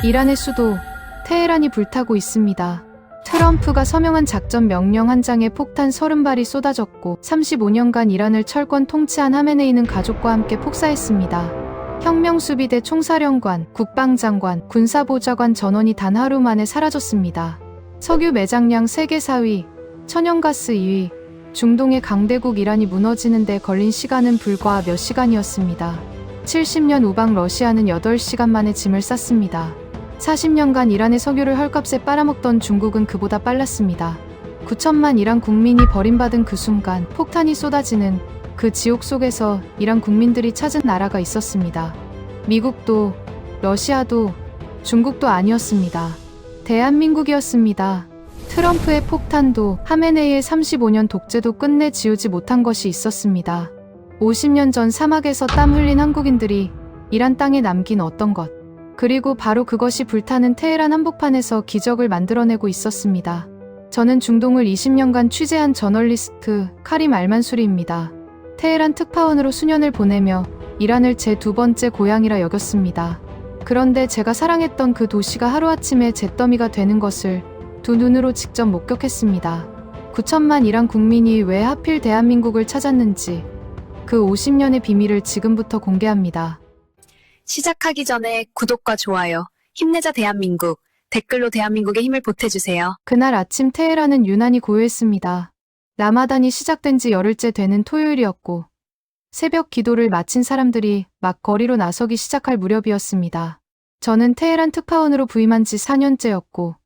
이란의 수도 테헤란이 불타고 있습니다. 트럼프가 서명한 작전 명령 한 장에 폭탄 30발이 쏟아졌고 35년간 이란을 철권 통치한 하메네이는 가족과 함께 폭사했습니다. 혁명수비대 총사령관, 국방장관, 군사보좌관 전원이 단 하루 만에 사라졌습니다. 석유 매장량 세계 4위, 천연가스 2위, 중동의 강대국 이란이 무너지는 데 걸린 시간은 불과 몇 시간이었습니다. 70년 우방 러시아는 8시간 만에 짐을 쌌습니다. 40년간 이란의 석유를 헐값에 빨아먹던 중국은 그보다 빨랐습니다. 9천만 이란 국민이 버림받은 그 순간 폭탄이 쏟아지는 그 지옥 속에서 이란 국민들이 찾은 나라가 있었습니다. 미국도, 러시아도, 중국도 아니었습니다. 대한민국이었습니다. 트럼프의 폭탄도 하메네이의 35년 독재도 끝내 지우지 못한 것이 있었습니다. 50년 전 사막에서 땀 흘린 한국인들이 이란 땅에 남긴 어떤 것, 그리고 바로 그것이 불타는 테헤란 한복판에서 기적을 만들어내고 있었습니다. 저는 중동을 20년간 취재한 저널리스트 카림 알만수리입니다. 테헤란 특파원으로 수년을 보내며 이란을 제 두 번째 고향이라 여겼습니다. 그런데 제가 사랑했던 그 도시가 하루아침에 잿더미가 되는 것을 두 눈으로 직접 목격했습니다. 9천만 이란 국민이 왜 하필 대한민국을 찾았는지 그 50년의 비밀을 지금부터 공개합니다. 시작하기 전에 구독과 좋아요, 힘내자 대한민국, 댓글로 대한민국의 힘을 보태주세요. 그날 아침 테헤란은 유난히 고요했습니다. 라마단이 시작된 지 열흘째 되는 토요일이었고 새벽 기도를 마친 사람들이 막 거리로 나서기 시작할 무렵이었습니다. 저는 테헤란 특파원으로 부임한 지 4년째였고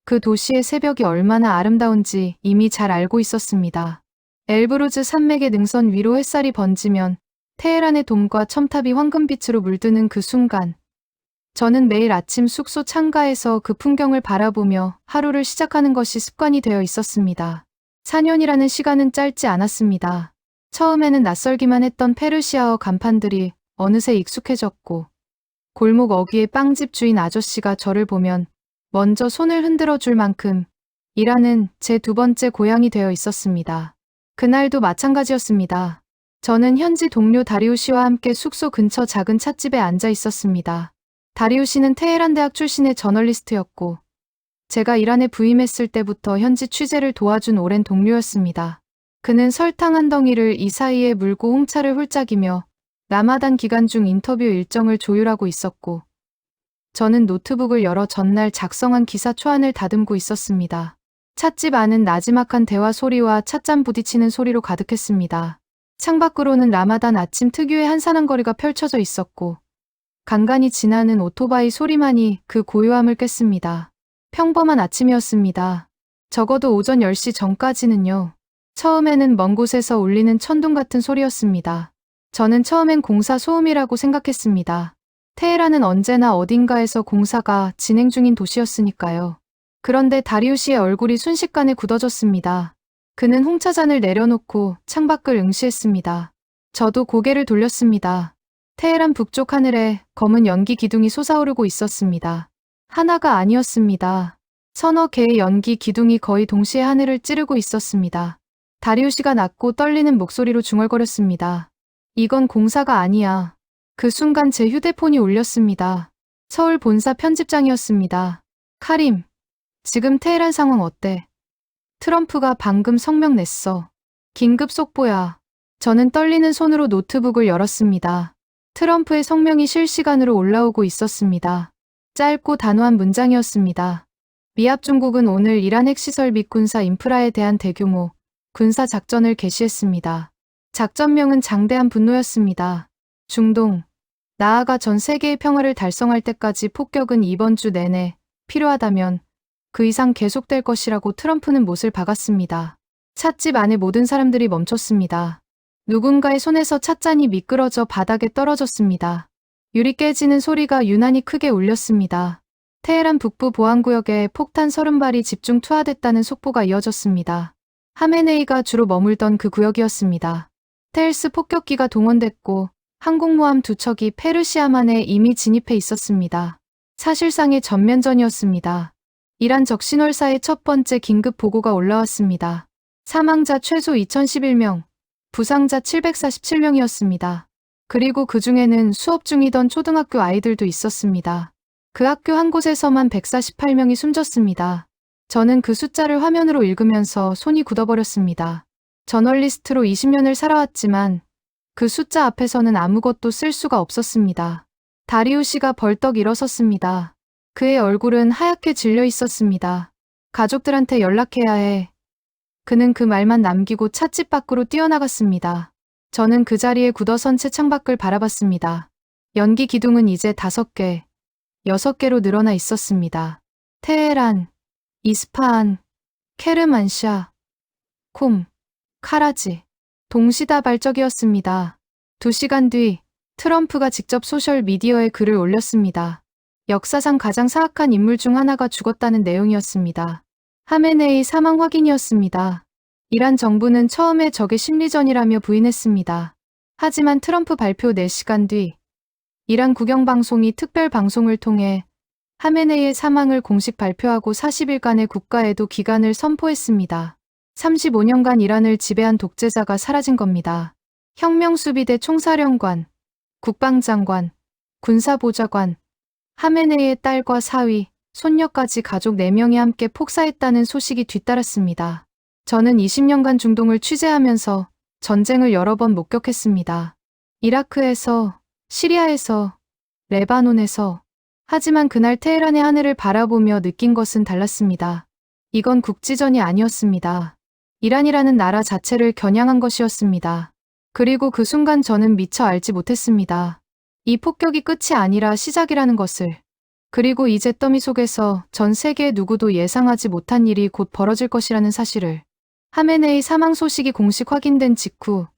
그 도시의 새벽이 얼마나 아름다운지 이미 잘 알고 있었습니다. 엘브루즈 산맥의 능선 위로 햇살이 번지면 테헤란의 돔과 첨탑이 황금빛으로 물드는 그 순간 저는 매일 아침 숙소 창가에서 그 풍경을 바라보며 하루를 시작하는 것이 습관이 되어 있었습니다. 4년이라는 시간은 짧지 않았습니다. 처음에는 낯설기만 했던 페르시아어 간판들이 어느새 익숙해졌고 골목 어귀의 빵집 주인 아저씨가 저를 보면 먼저 손을 흔들어 줄 만큼 이란은 제 두 번째 고향이 되어 있었습니다. 그날도 마찬가지였습니다. 저는 현지 동료 다리우시와 함께 숙소 근처 작은 찻집에 앉아 있었습니다. 다리우시는 테헤란 대학 출신의 저널리스트였고 제가 이란에 부임했을 때부터 현지 취재를 도와준 오랜 동료였습니다. 그는 설탕 한 덩이를 이 사이에 물고 홍차를 훌짝이며 라마단 기간 중 인터뷰 일정을 조율하고 있었고 저는 노트북을 열어 전날 작성한 기사 초안을 다듬고 있었습니다. 찻집 안은 나지막한 대화 소리와 찻잔 부딪히는 소리로 가득했습니다. 창밖으로는 라마단 아침 특유의 한산한 거리가 펼쳐져 있었고 간간이 지나는 오토바이 소리만이 그 고요함을 깼습니다. 평범한 아침이었습니다. 적어도 오전 10시 전까지는요. 처음에는 먼 곳에서 울리는 천둥 같은 소리였습니다. 저는 처음엔 공사 소음이라고 생각했습니다. 테헤란은 언제나 어딘가에서 공사가 진행 중인 도시였으니까요. 그런데 다리우시의 얼굴이 순식간에 굳어졌습니다. 그는 홍차잔을 내려놓고 창밖을 응시했습니다. 저도 고개를 돌렸습니다. 테헤란 북쪽 하늘에 검은 연기 기둥이 솟아오르고 있었습니다. 하나가 아니었습니다. 서너 개의 연기 기둥이 거의 동시에 하늘을 찌르고 있었습니다. 다리우시가 낮고 떨리는 목소리로 중얼거렸습니다. 이건 공사가 아니야. 그 순간 제 휴대폰이 울렸습니다. 서울 본사 편집장이었습니다. 카림, 지금 테헤란 상황 어때? 트럼프가 방금 성명 냈어. 긴급 속보야. 저는 떨리는 손으로 노트북을 열었습니다. 트럼프의 성명이 실시간으로 올라오고 있었습니다. 짧고 단호한 문장이었습니다. 미합 중국은 오늘 이란 핵시설 및 군사 인프라에 대한 대규모 군사 작전을 개시했습니다. 작전명은 장대한 분노였습니다. 중동, 나아가 전 세계의 평화를 달성할 때까지 폭격은 이번 주 내내 필요하다면 그 이상 계속될 것이라고 트럼프는 못을 박았습니다. 찻집 안에 모든 사람들이 멈췄습니다. 누군가의 손에서 찻잔이 미끄러져 바닥에 떨어졌습니다. 유리 깨지는 소리가 유난히 크게 울렸습니다. 테헤란 북부 보안구역에 폭탄 30발이 집중 투하됐다는 속보가 이어졌습니다. 하메네이가 주로 머물던 그 구역이었습니다. 테헬스 폭격기가 동원됐고 항공모함 2척이 페르시아만에 이미 진입해 있었습니다. 사실상의 전면전이었습니다. 이란 적신월사의 첫 번째 긴급 보고가 올라왔습니다. 사망자 최소 2011명, 부상자 747명이었습니다. 그리고 그 중에는 수업 중이던 초등학교 아이들도 있었습니다. 그 학교 한 곳에서만 148명이 숨졌습니다. 저는 그 숫자를 화면으로 읽으면서 손이 굳어버렸습니다. 저널리스트로 20년을 살아왔지만 그 숫자 앞에서는 아무것도 쓸 수가 없었습니다. 다리우시가 벌떡 일어섰습니다. 그의 얼굴은 하얗게 질려 있었습니다. 가족들한테 연락해야 해. 그는 그 말만 남기고 찻집 밖으로 뛰어나갔습니다. 저는 그 자리에 굳어선 채 창밖을 바라봤습니다. 연기 기둥은 이제 5개, 6개로 늘어나 있었습니다. 테헤란, 이스파한, 케르만샤, 쿰, 카라지. 동시다발적이었습니다. 2시간 뒤 트럼프가 직접 소셜미디어에 글을 올렸습니다. 역사상 가장 사악한 인물 중 하나가 죽었다는 내용이었습니다. 하메네이 사망 확인이었습니다. 이란 정부는 처음에 적의 심리전이라며 부인했습니다. 하지만 트럼프 발표 4시간 뒤 이란 국영방송이 특별 방송을 통해 하메네이의 사망을 공식 발표하고 40일간의 국가애도 기간을 선포했습니다. 35년간 이란을 지배한 독재자가 사라진 겁니다. 혁명수비대 총사령관, 국방장관, 군사보좌관, 하메네이의 딸과 사위, 손녀까지 가족 4명이 함께 폭사했다는 소식이 뒤따랐습니다. 저는 20년간 중동을 취재하면서 전쟁을 여러 번 목격했습니다. 이라크에서, 시리아에서, 레바논에서. 하지만 그날 테헤란의 하늘을 바라보며 느낀 것은 달랐습니다. 이건 국지전이 아니었습니다. 이란이라는 나라 자체를 겨냥한 것이었습니다. 그리고 그 순간 저는 미처 알지 못했습니다. 이 폭격이 끝이 아니라 시작이라는 것을. 그리고 이 잿더미 속에서 전 세계의 누구도 예상하지 못한 일이 곧 벌어질 것이라는 사실을. 하메네이 사망 소식이 공식 확인된 직후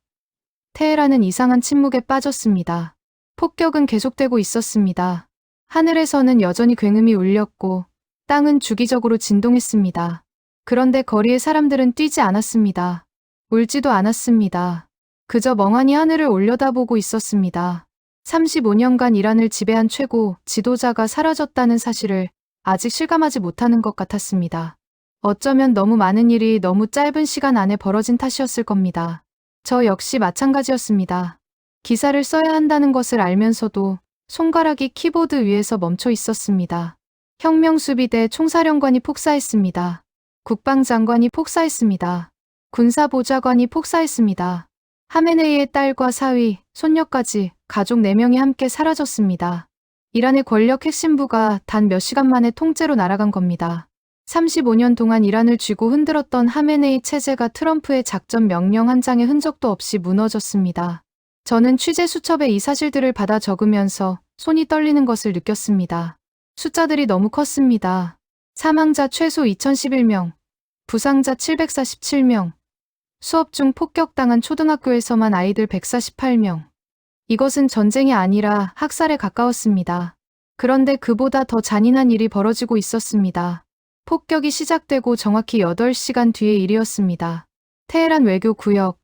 테헤란은 이상한 침묵에 빠졌습니다. 폭격은 계속되고 있었습니다. 하늘에서는 여전히 굉음이 울렸고 땅은 주기적으로 진동했습니다. 그런데 거리의 사람들은 뛰지 않았습니다. 울지도 않았습니다. 그저 멍하니 하늘을 올려다보고 있었습니다. 35년간 이란을 지배한 최고 지도자가 사라졌다는 사실을 아직 실감하지 못하는 것 같았습니다. 어쩌면 너무 많은 일이 너무 짧은 시간 안에 벌어진 탓이었을 겁니다. 저 역시 마찬가지였습니다. 기사를 써야 한다는 것을 알면서도 손가락이 키보드 위에서 멈춰 있었습니다. 혁명수비대 총사령관이 폭사했습니다. 국방장관이 폭사했습니다. 군사보좌관이 폭사했습니다. 하메네이의 딸과 사위, 손녀까지 가족 4명이 함께 사라졌습니다. 이란의 권력 핵심부가 단 몇 시간 만에 통째로 날아간 겁니다. 35년 동안 이란을 쥐고 흔들었던 하메네이 체제가 트럼프의 작전 명령 한 장의 흔적도 없이 무너졌습니다. 저는 취재 수첩에 이 사실들을 받아 적으면서 손이 떨리는 것을 느꼈습니다. 숫자들이 너무 컸습니다. 사망자 최소 2011명, 부상자 747명, 수업 중 폭격당한 초등학교에서만 아이들 148명. 이것은 전쟁이 아니라 학살에 가까웠습니다. 그런데 그보다 더 잔인한 일이 벌어지고 있었습니다. 폭격이 시작되고 정확히 8시간 뒤의 일이었습니다. 테헤란 외교구역,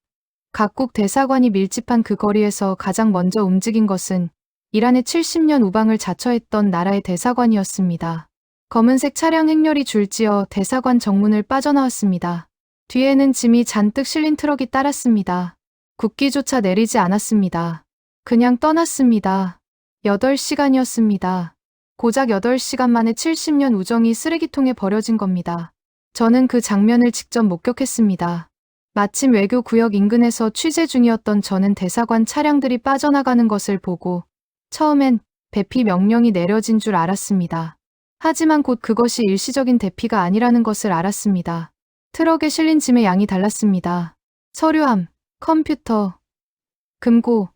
각국 대사관이 밀집한 그 거리에서 가장 먼저 움직인 것은 이란의 70년 우방을 자처했던 나라의 대사관이었습니다. 검은색 차량 행렬이 줄지어 대사관 정문을 빠져나왔습니다. 뒤에는 짐이 잔뜩 실린 트럭이 따랐습니다. 국기조차 내리지 않았습니다. 그냥 떠났습니다. 8시간이었습니다. 고작 8시간 만에 70년 우정이 쓰레기통에 버려진 겁니다. 저는 그 장면을 직접 목격했습니다. 마침 외교구역 인근에서 취재 중이었던 저는 대사관 차량들이 빠져나가는 것을 보고 처음엔 대피 명령이 내려진 줄 알았습니다. 하지만 곧 그것이 일시적인 대피가 아니라는 것을 알았습니다. 트럭에 실린 짐의 양이 달랐습니다. 서류함, 컴퓨터, 금고,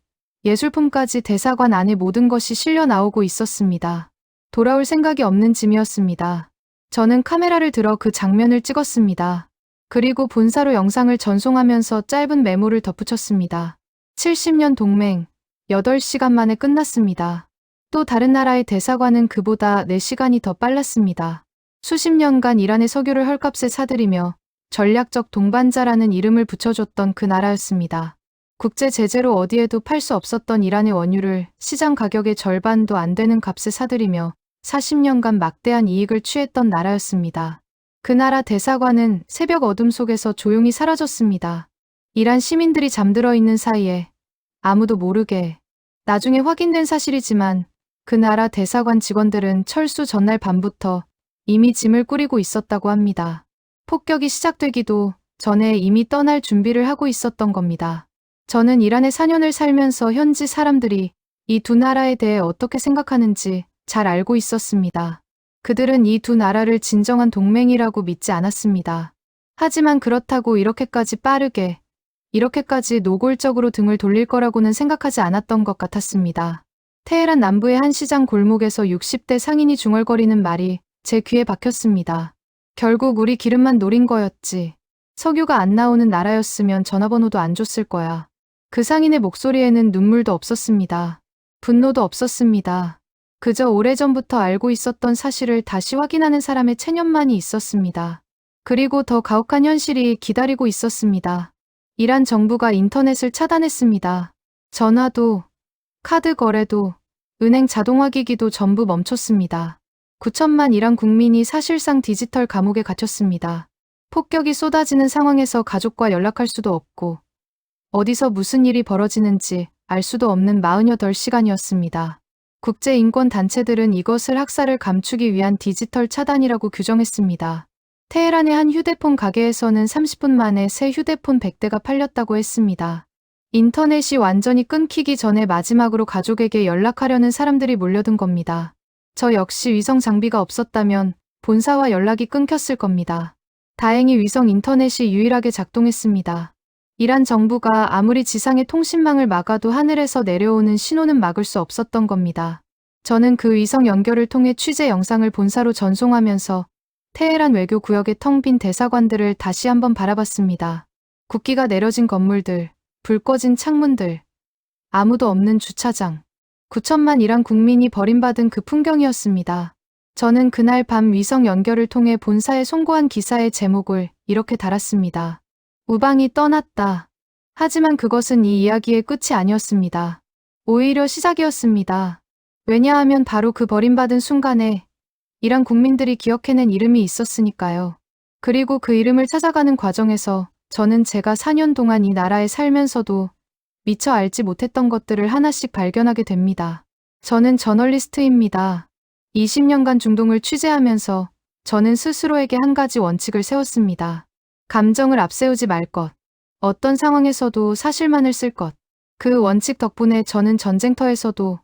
예술품까지 대사관 안에 모든 것이 실려 나오고 있었습니다. 돌아올 생각이 없는 짐이었습니다. 저는 카메라를 들어 그 장면을 찍었습니다. 그리고 본사로 영상을 전송하면서 짧은 메모를 덧붙였습니다. 70년 동맹, 8시간 만에 끝났습니다. 또 다른 나라의 대사관은 그보다 4시간이 더 빨랐습니다. 수십 년간 이란의 석유를 헐값에 사들이며 전략적 동반자라는 이름을 붙여줬던 그 나라였습니다. 국제 제재로 어디에도 팔 수 없었던 이란의 원유를 시장 가격의 절반도 안 되는 값에 사들이며 40년간 막대한 이익을 취했던 나라였습니다. 그 나라 대사관은 새벽 어둠 속에서 조용히 사라졌습니다. 이란 시민들이 잠들어 있는 사이에 아무도 모르게. 나중에 확인된 사실이지만 그 나라 대사관 직원들은 철수 전날 밤부터 이미 짐을 꾸리고 있었다고 합니다. 폭격이 시작되기도 전에 이미 떠날 준비를 하고 있었던 겁니다. 저는 이란에 4년을 살면서 현지 사람들이 이 두 나라에 대해 어떻게 생각하는지 잘 알고 있었습니다. 그들은 이 두 나라를 진정한 동맹이라고 믿지 않았습니다. 하지만 그렇다고 이렇게까지 빠르게, 이렇게까지 노골적으로 등을 돌릴 거라고는 생각하지 않았던 것 같았습니다. 테헤란 남부의 한 시장 골목에서 60대 상인이 중얼거리는 말이 제 귀에 박혔습니다. 결국 우리 기름만 노린 거였지. 석유가 안 나오는 나라였으면 전화번호도 안 줬을 거야. 그 상인의 목소리에는 눈물도 없었습니다. 분노도 없었습니다. 그저 오래전부터 알고 있었던 사실을 다시 확인하는 사람의 체념만이 있었습니다. 그리고 더 가혹한 현실이 기다리고 있었습니다. 이란 정부가 인터넷을 차단했습니다. 전화도, 카드 거래도, 은행 자동화기기도 전부 멈췄습니다. 9천만 이란 국민이 사실상 디지털 감옥에 갇혔습니다. 폭격이 쏟아지는 상황에서 가족과 연락할 수도 없고 어디서 무슨 일이 벌어지는지 알 수도 없는 48시간이었습니다. 국제인권단체들은 이것을 학살을 감추기 위한 디지털 차단이라고 규정했습니다. 테헤란의 한 휴대폰 가게에서는 30분 만에 새 휴대폰 100대가 팔렸다고 했습니다. 인터넷이 완전히 끊기기 전에 마지막으로 가족에게 연락하려는 사람들이 몰려든 겁니다. 저 역시 위성 장비가 없었다면 본사와 연락이 끊겼을 겁니다. 다행히 위성 인터넷이 유일하게 작동했습니다. 이란 정부가 아무리 지상의 통신망을 막아도 하늘에서 내려오는 신호는 막을 수 없었던 겁니다. 저는 그 위성 연결을 통해 취재 영상을 본사로 전송하면서 테헤란 외교 구역의 텅 빈 대사관들을 다시 한번 바라봤습니다. 국기가 내려진 건물들, 불 꺼진 창문들, 아무도 없는 주차장. 9천만 이란 국민이 버림받은 그 풍경이었습니다. 저는 그날 밤 위성 연결을 통해 본사에 송고한 기사의 제목을 이렇게 달았습니다. 우방이 떠났다. 하지만 그것은 이 이야기의 끝이 아니었습니다. 오히려 시작이었습니다. 왜냐하면 바로 그 버림받은 순간에 이란 국민들이 기억해낸 이름이 있었으니까요. 그리고 그 이름을 찾아가는 과정에서 저는 제가 4년 동안 이 나라에 살면서도 미처 알지 못했던 것들을 하나씩 발견하게 됩니다. 저는 저널리스트입니다. 20년간 중동을 취재하면서 저는 스스로에게 한 가지 원칙을 세웠습니다. 감정을 앞세우지 말 것. 어떤 상황에서도 사실만을 쓸 것. 그 원칙 덕분에 저는 전쟁터에서도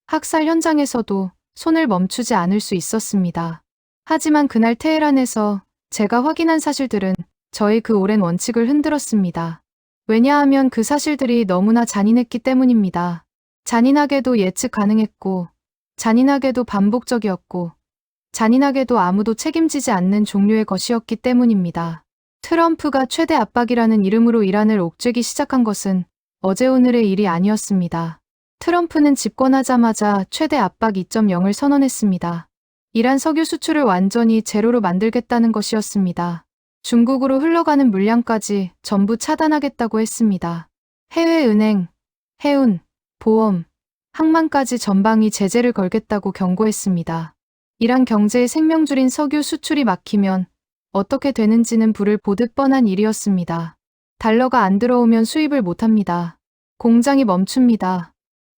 학살 현장에서도 손을 멈추지 않을 수 있었습니다. 하지만 그날 테헤란에서 제가 확인한 사실들은 저의 그 오랜 원칙을 흔들었습니다. 왜냐하면 그 사실들이 너무나 잔인했기 때문입니다. 잔인하게도 예측 가능했고, 잔인하게도 반복적이었고, 잔인하게도 아무도 책임지지 않는 종류의 것이었기 때문입니다. 트럼프가 최대 압박이라는 이름으로 이란을 옥죄기 시작한 것은 어제 오늘의 일이 아니었습니다. 트럼프는 집권하자마자 최대 압박 2.0을 선언했습니다. 이란 석유 수출을 완전히 제로로 만들겠다는 것이었습니다. 중국으로 흘러가는 물량까지 전부 차단하겠다고 했습니다. 해외 은행, 해운, 보험, 항만까지 전방위 제재를 걸겠다고 경고했습니다. 이란 경제의 생명줄인 석유 수출이 막히면 어떻게 되는지는 불을 보듯 뻔한 일이었습니다. 달러가 안 들어오면 수입을 못합니다. 공장이 멈춥니다.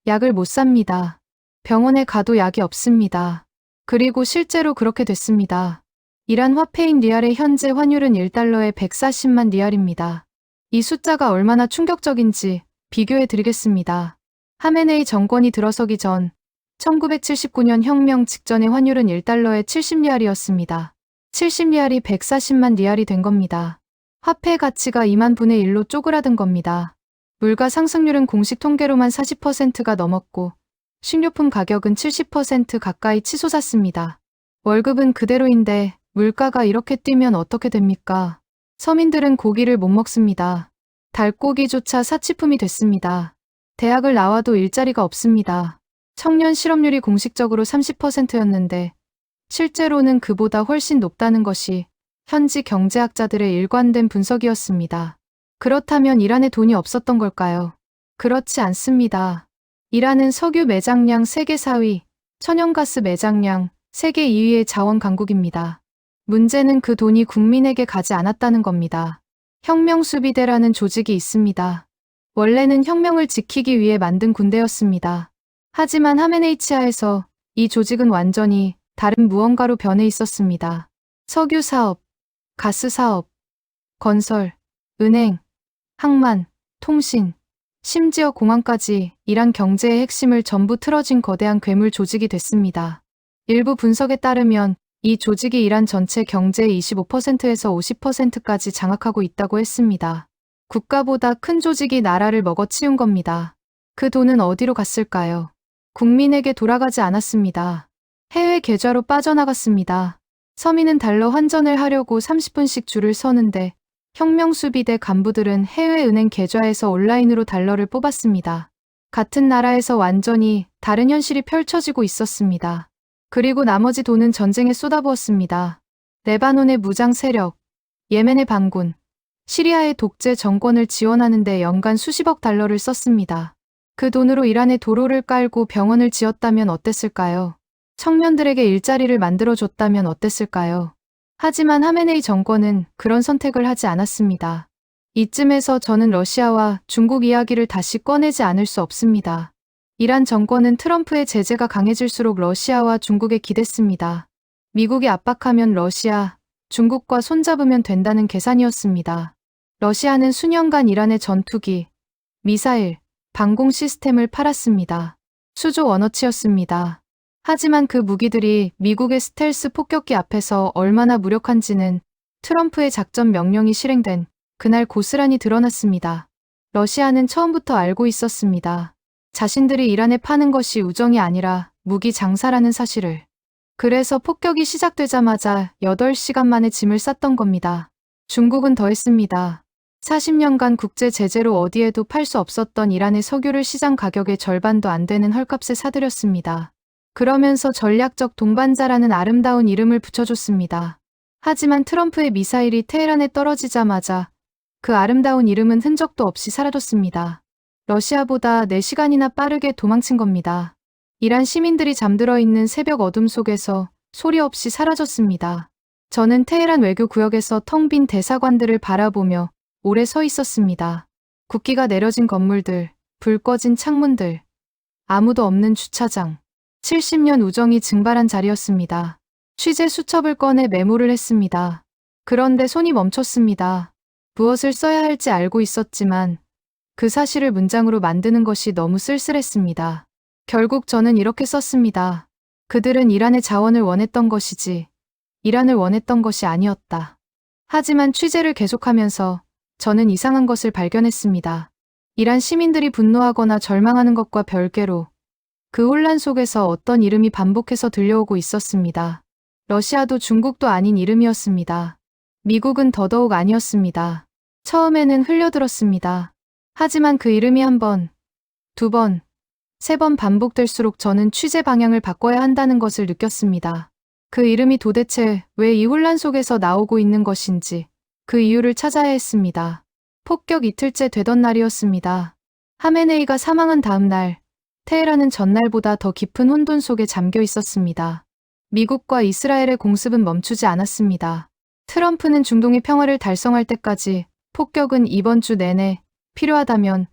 약을 못 삽니다. 병원에 가도 약이 없습니다. 그리고 실제로 그렇게 됐습니다. 이란 화폐인 리알의 현재 환율은 1달러에 140만 리알입니다. 이 숫자가 얼마나 충격적인지 비교해 드리겠습니다. 하메네이 정권이 들어서기 전 1979년 혁명 직전의 환율은 1달러에 70리알이었습니다. 70리알이 140만 리알이 된 겁니다. 화폐 가치가 2만 분의 1로 쪼그라든 겁니다. 물가 상승률은 공식 통계로만 40%가 넘었고 식료품 가격은 70% 가까이 치솟았습니다. 월급은 그대로인데 물가가 이렇게 뛰면 어떻게 됩니까? 서민들은 고기를 못 먹습니다. 닭고기조차 사치품이 됐습니다. 대학을 나와도 일자리가 없습니다. 청년 실업률이 공식적으로 30%였는데 실제로는 그보다 훨씬 높다는 것이 현지 경제학자들의 일관된 분석이었습니다. 그렇다면 이란에 돈이 없었던 걸까요? 그렇지 않습니다. 이란은 석유 매장량 세계 4위, 천연가스 매장량 세계 2위의 자원 강국입니다. 문제는 그 돈이 국민에게 가지 않았다는 겁니다. 혁명수비대라는 조직이 있습니다. 원래는 혁명을 지키기 위해 만든 군대였습니다. 하지만 하메네이 치하에서 이 조직은 완전히 다른 무언가로 변해 있었습니다. 석유 사업, 가스 사업, 건설, 은행, 항만, 통신, 심지어 공항까지 이란 경제의 핵심을 전부 틀어진 거대한 괴물 조직이 됐습니다. 일부 분석에 따르면 이 조직이 이란 전체 경제의 25%에서 50%까지 장악하고 있다고 했습니다. 국가보다 큰 조직이 나라를 먹어치운 겁니다. 그 돈은 어디로 갔을까요? 국민에게 돌아가지 않았습니다. 해외 계좌로 빠져나갔습니다. 서민은 달러 환전을 하려고 30분씩 줄을 서는데 혁명수비대 간부들은 해외 은행 계좌에서 온라인으로 달러를 뽑았습니다. 같은 나라에서 완전히 다른 현실이 펼쳐지고 있었습니다. 그리고 나머지 돈은 전쟁에 쏟아부었습니다. 레바논의 무장 세력, 예멘의 반군, 시리아의 독재 정권을 지원하는 데 연간 수십억 달러를 썼습니다. 그 돈으로 이란에 도로를 깔고 병원을 지었다면 어땠을까요? 청년들에게 일자리를 만들어줬다면 어땠을까요? 하지만 하메네이 정권은 그런 선택을 하지 않았습니다. 이쯤에서 저는 러시아와 중국 이야기를 다시 꺼내지 않을 수 없습니다. 이란 정권은 트럼프의 제재가 강해질수록 러시아와 중국에 기댔습니다. 미국이 압박하면 러시아, 중국과 손잡으면 된다는 계산이었습니다. 러시아는 수년간 이란의 전투기, 미사일, 방공 시스템을 팔았습니다. 수조 원어치였습니다. 하지만 그 무기들이 미국의 스텔스 폭격기 앞에서 얼마나 무력한지는 트럼프의 작전 명령이 실행된 그날 고스란히 드러났습니다. 러시아는 처음부터 알고 있었습니다. 자신들이 이란에 파는 것이 우정이 아니라 무기 장사라는 사실을. 그래서 폭격이 시작되자마자 8시간 만에 짐을 쌌던 겁니다. 중국은 더했습니다. 40년간 국제 제재로 어디에도 팔 수 없었던 이란의 석유를 시장 가격의 절반도 안 되는 헐값에 사들였습니다. 그러면서 전략적 동반자라는 아름다운 이름을 붙여줬습니다. 하지만 트럼프의 미사일이 테헤란에 떨어지자마자 그 아름다운 이름은 흔적도 없이 사라졌습니다. 러시아보다 4시간이나 빠르게 도망친 겁니다. 이란 시민들이 잠들어 있는 새벽 어둠 속에서 소리 없이 사라졌습니다. 저는 테헤란 외교구역에서 텅 빈 대사관들을 바라보며 오래 서 있었습니다. 국기가 내려진 건물들, 불 꺼진 창문들, 아무도 없는 주차장. 70년 우정이 증발한 자리였습니다. 취재 수첩을 꺼내 메모를 했습니다. 그런데 손이 멈췄습니다. 무엇을 써야 할지 알고 있었지만 그 사실을 문장으로 만드는 것이 너무 쓸쓸했습니다. 결국 저는 이렇게 썼습니다. 그들은 이란의 자원을 원했던 것이지 이란을 원했던 것이 아니었다. 하지만 취재를 계속하면서 저는 이상한 것을 발견했습니다. 이란 시민들이 분노하거나 절망하는 것과 별개로 그 혼란 속에서 어떤 이름이 반복해서 들려오고 있었습니다. 러시아도 중국도 아닌 이름이었습니다. 미국은 더더욱 아니었습니다. 처음에는 흘려들었습니다. 하지만 그 이름이 한 번, 두 번, 세 번 반복될수록 저는 취재 방향을 바꿔야 한다는 것을 느꼈습니다. 그 이름이 도대체 왜 이 혼란 속에서 나오고 있는 것인지 그 이유를 찾아야 했습니다. 폭격 이틀째 되던 날이었습니다. 하메네이가 사망한 다음 날, 테헤란은 전날보다 더 깊은 혼돈 속에 잠겨 있었습니다. 미국과 이스라엘의 공습은 멈추지 않았습니다. 트럼프는 중동의 평화를 달성할 때까지 폭격은 이번 주 내내 필요하다면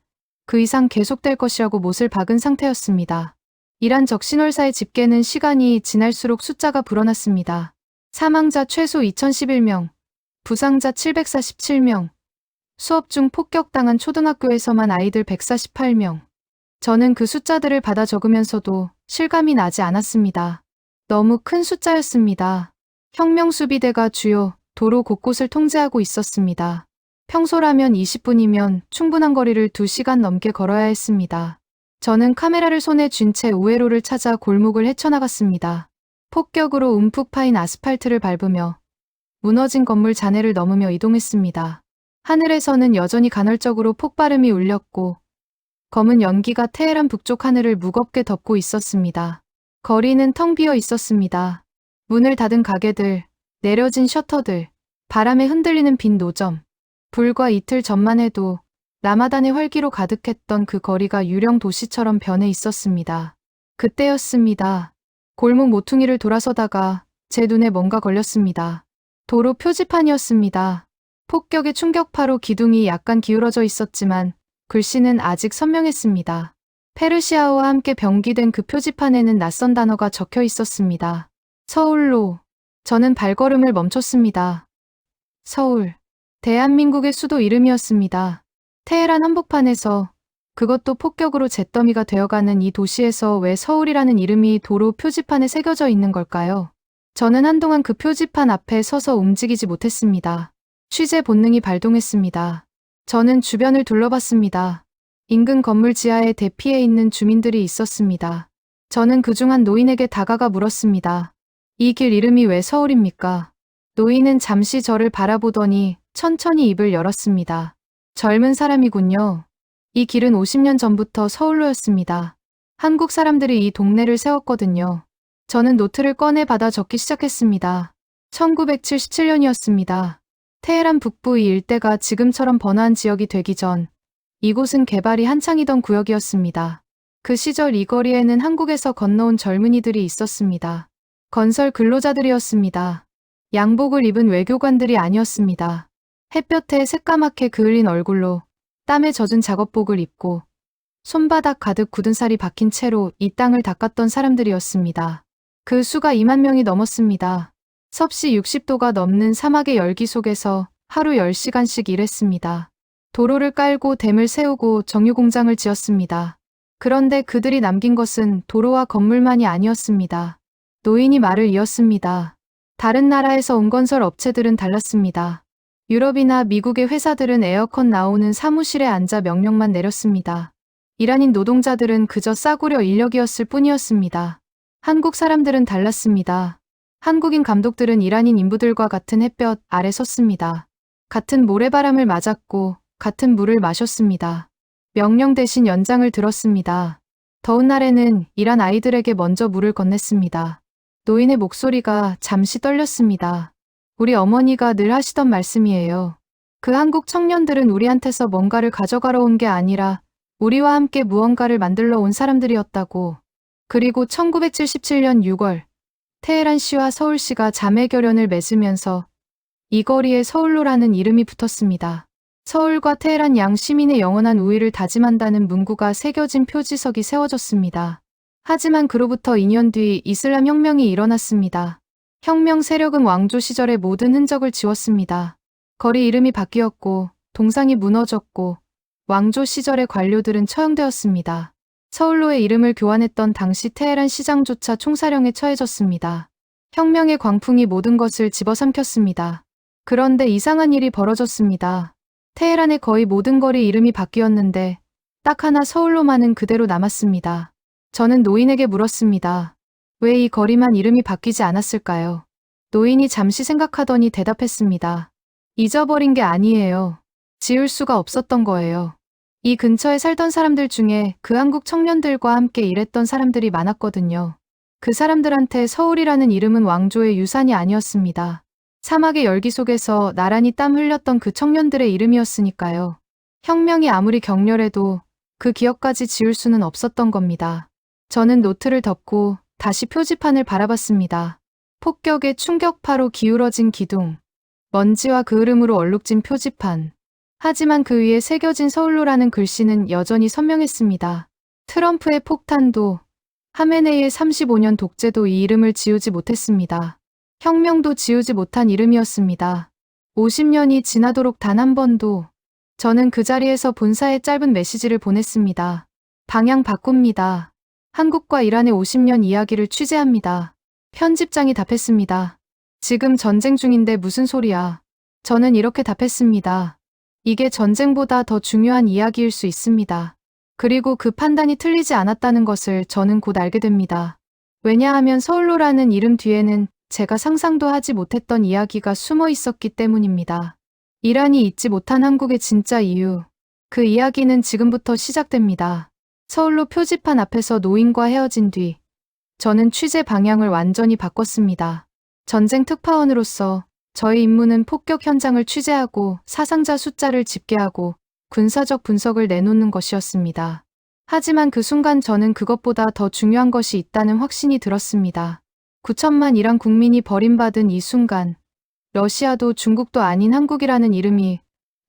그 이상 계속될 것이라고 못을 박은 상태였습니다. 이란 적신월사의 집계는 시간이 지날수록 숫자가 불어났습니다. 사망자 최소 2011명, 부상자 747명, 수업 중 폭격당한 초등학교에서만 아이들 148명. 저는 그 숫자들을 받아 적으면서도 실감이 나지 않았습니다. 너무 큰 숫자였습니다. 혁명수비대가 주요 도로 곳곳을 통제하고 있었습니다. 평소라면 20분이면 충분한 거리를 2시간 넘게 걸어야 했습니다. 저는 카메라를 손에 쥔 채 우회로를 찾아 골목을 헤쳐나갔습니다. 폭격으로 움푹 파인 아스팔트를 밟으며 무너진 건물 잔해를 넘으며 이동했습니다. 하늘에서는 여전히 간헐적으로 폭발음이 울렸고 검은 연기가 테헤란 북쪽 하늘을 무겁게 덮고 있었습니다. 거리는 텅 비어 있었습니다. 문을 닫은 가게들, 내려진 셔터들, 바람에 흔들리는 빈 노점. 불과 이틀 전만 해도 라마단의 활기로 가득했던 그 거리가 유령 도시처럼 변해 있었습니다. 그때였습니다. 골목 모퉁이를 돌아서다가 제 눈에 뭔가 걸렸습니다. 도로 표지판이었습니다. 폭격의 충격파로 기둥이 약간 기울어져 있었지만 글씨는 아직 선명했습니다. 페르시아어와 함께 병기된 그 표지판에는 낯선 단어가 적혀 있었습니다. 서울로. 저는 발걸음을 멈췄습니다. 서울. 대한민국의 수도 이름이었습니다. 테헤란 한복판에서, 그것도 폭격으로 잿더미가 되어가는 이 도시에서 왜 서울이라는 이름이 도로 표지판에 새겨져 있는 걸까요? 저는 한동안 그 표지판 앞에 서서 움직이지 못했습니다. 취재 본능이 발동했습니다. 저는 주변을 둘러봤습니다. 인근 건물 지하에 대피해 있는 주민들이 있었습니다. 저는 그중 한 노인에게 다가가 물었습니다. 이 길 이름이 왜 서울입니까? 노인은 잠시 저를 바라보더니 천천히 입을 열었습니다. 젊은 사람이군요. 이 길은 50년 전부터 서울로였습니다. 한국 사람들이 이 동네를 세웠거든요. 저는 노트를 꺼내 받아 적기 시작했습니다. 1977년이었습니다. 테헤란 북부 이 일대가 지금처럼 번화한 지역이 되기 전 이곳은 개발이 한창이던 구역이었습니다. 그 시절 이 거리에는 한국에서 건너온 젊은이들이 있었습니다. 건설 근로자들이었습니다. 양복을 입은 외교관들이 아니었습니다. 햇볕에 새까맣게 그을린 얼굴로 땀에 젖은 작업복을 입고 손바닥 가득 굳은 살이 박힌 채로 이 땅을 닦았던 사람들이었습니다. 그 수가 2만 명이 넘었습니다. 섭씨 60도가 넘는 사막의 열기 속에서 하루 10시간씩 일했습니다. 도로를 깔고 댐을 세우고 정유공장을 지었습니다. 그런데 그들이 남긴 것은 도로와 건물만이 아니었습니다. 노인이 말을 이었습니다. 다른 나라에서 온 건설 업체들은 달랐습니다. 유럽이나 미국의 회사들은 에어컨 나오는 사무실에 앉아 명령만 내렸습니다. 일한인 노동자들은 그저 싸구려 인력이었을 뿐이었습니다. 한국 사람들은 달랐습니다. 한국인 감독들은 일한인 인부들과 같은 햇볕 아래 섰습니다. 같은 모래바람을 맞았고 같은 물을 마셨습니다. 명령 대신 연장을 들었습니다. 더운 날에는 일한 아이들에게 먼저 물을 건넸습니다. 노인의 목소리가 잠시 떨렸습니다. 우리 어머니가 늘 하시던 말씀이에요. 그 한국 청년들은 우리한테서 뭔가를 가져가러 온 게 아니라 우리와 함께 무언가를 만들러 온 사람들이었다고. 그리고 1977년 6월 테헤란시와 서울시가 자매결연을 맺으면서 이 거리에 서울로라는 이름이 붙었습니다. 서울과 테헤란 양 시민의 영원한 우위를 다짐한다는 문구가 새겨진 표지석이 세워졌습니다. 하지만 그로부터 2년 뒤 이슬람 혁명이 일어났습니다. 혁명 세력은 왕조 시절의 모든 흔적을 지웠습니다. 거리 이름이 바뀌었고 동상이 무너졌고 왕조 시절의 관료들은 처형되었습니다. 서울로의 이름을 교환했던 당시 테헤란 시장조차 총사령에 처해졌습니다. 혁명의 광풍이 모든 것을 집어삼켰습니다. 그런데 이상한 일이 벌어졌습니다. 테헤란의 거의 모든 거리 이름이 바뀌었는데 딱 하나 서울로만은 그대로 남았습니다. 저는 노인에게 물었습니다. 왜 이 거리만 이름이 바뀌지 않았을까요? 노인이 잠시 생각하더니 대답했습니다. 잊어버린 게 아니에요. 지울 수가 없었던 거예요. 이 근처에 살던 사람들 중에 그 한국 청년들과 함께 일했던 사람들이 많았거든요. 그 사람들한테 서울이라는 이름은 왕조의 유산이 아니었습니다. 사막의 열기 속에서 나란히 땀 흘렸던 그 청년들의 이름이었으니까요. 혁명이 아무리 격렬해도 그 기억까지 지울 수는 없었던 겁니다. 저는 노트를 덮고 다시 표지판을 바라봤습니다. 폭격의 충격파로 기울어진 기둥, 먼지와 그을음으로 얼룩진 표지판. 하지만 그 위에 새겨진 서울로라는 글씨는 여전히 선명했습니다. 트럼프의 폭탄도, 하메네이의 35년 독재도 이 이름을 지우지 못했습니다. 혁명도 지우지 못한 이름이었습니다. 50년이 지나도록 단 한 번도. 저는 그 자리에서 본사에 짧은 메시지를 보냈습니다. 방향 바꿉니다. 한국과 이란의 50년 이야기를 취재합니다. 편집장이 답했습니다. 지금 전쟁 중인데 무슨 소리야. 저는 이렇게 답했습니다. 이게 전쟁보다 더 중요한 이야기일 수 있습니다. 그리고 그 판단이 틀리지 않았다는 것을 저는 곧 알게 됩니다. 왜냐하면 서울로라는 이름 뒤에는 제가 상상도 하지 못했던 이야기가 숨어 있었기 때문입니다. 이란이 잊지 못한 한국의 진짜 이유. 그 이야기는 지금부터 시작됩니다. 서울로 표지판 앞에서 노인과 헤어진 뒤 저는 취재 방향을 완전히 바꿨습니다. 전쟁 특파원으로서 저의 임무는 폭격 현장을 취재하고 사상자 숫자를 집계하고 군사적 분석을 내놓는 것이었습니다. 하지만 그 순간 저는 그것보다 더 중요한 것이 있다는 확신이 들었습니다. 9천만 이란 국민이 버림받은 이 순간, 러시아도 중국도 아닌 한국이라는 이름이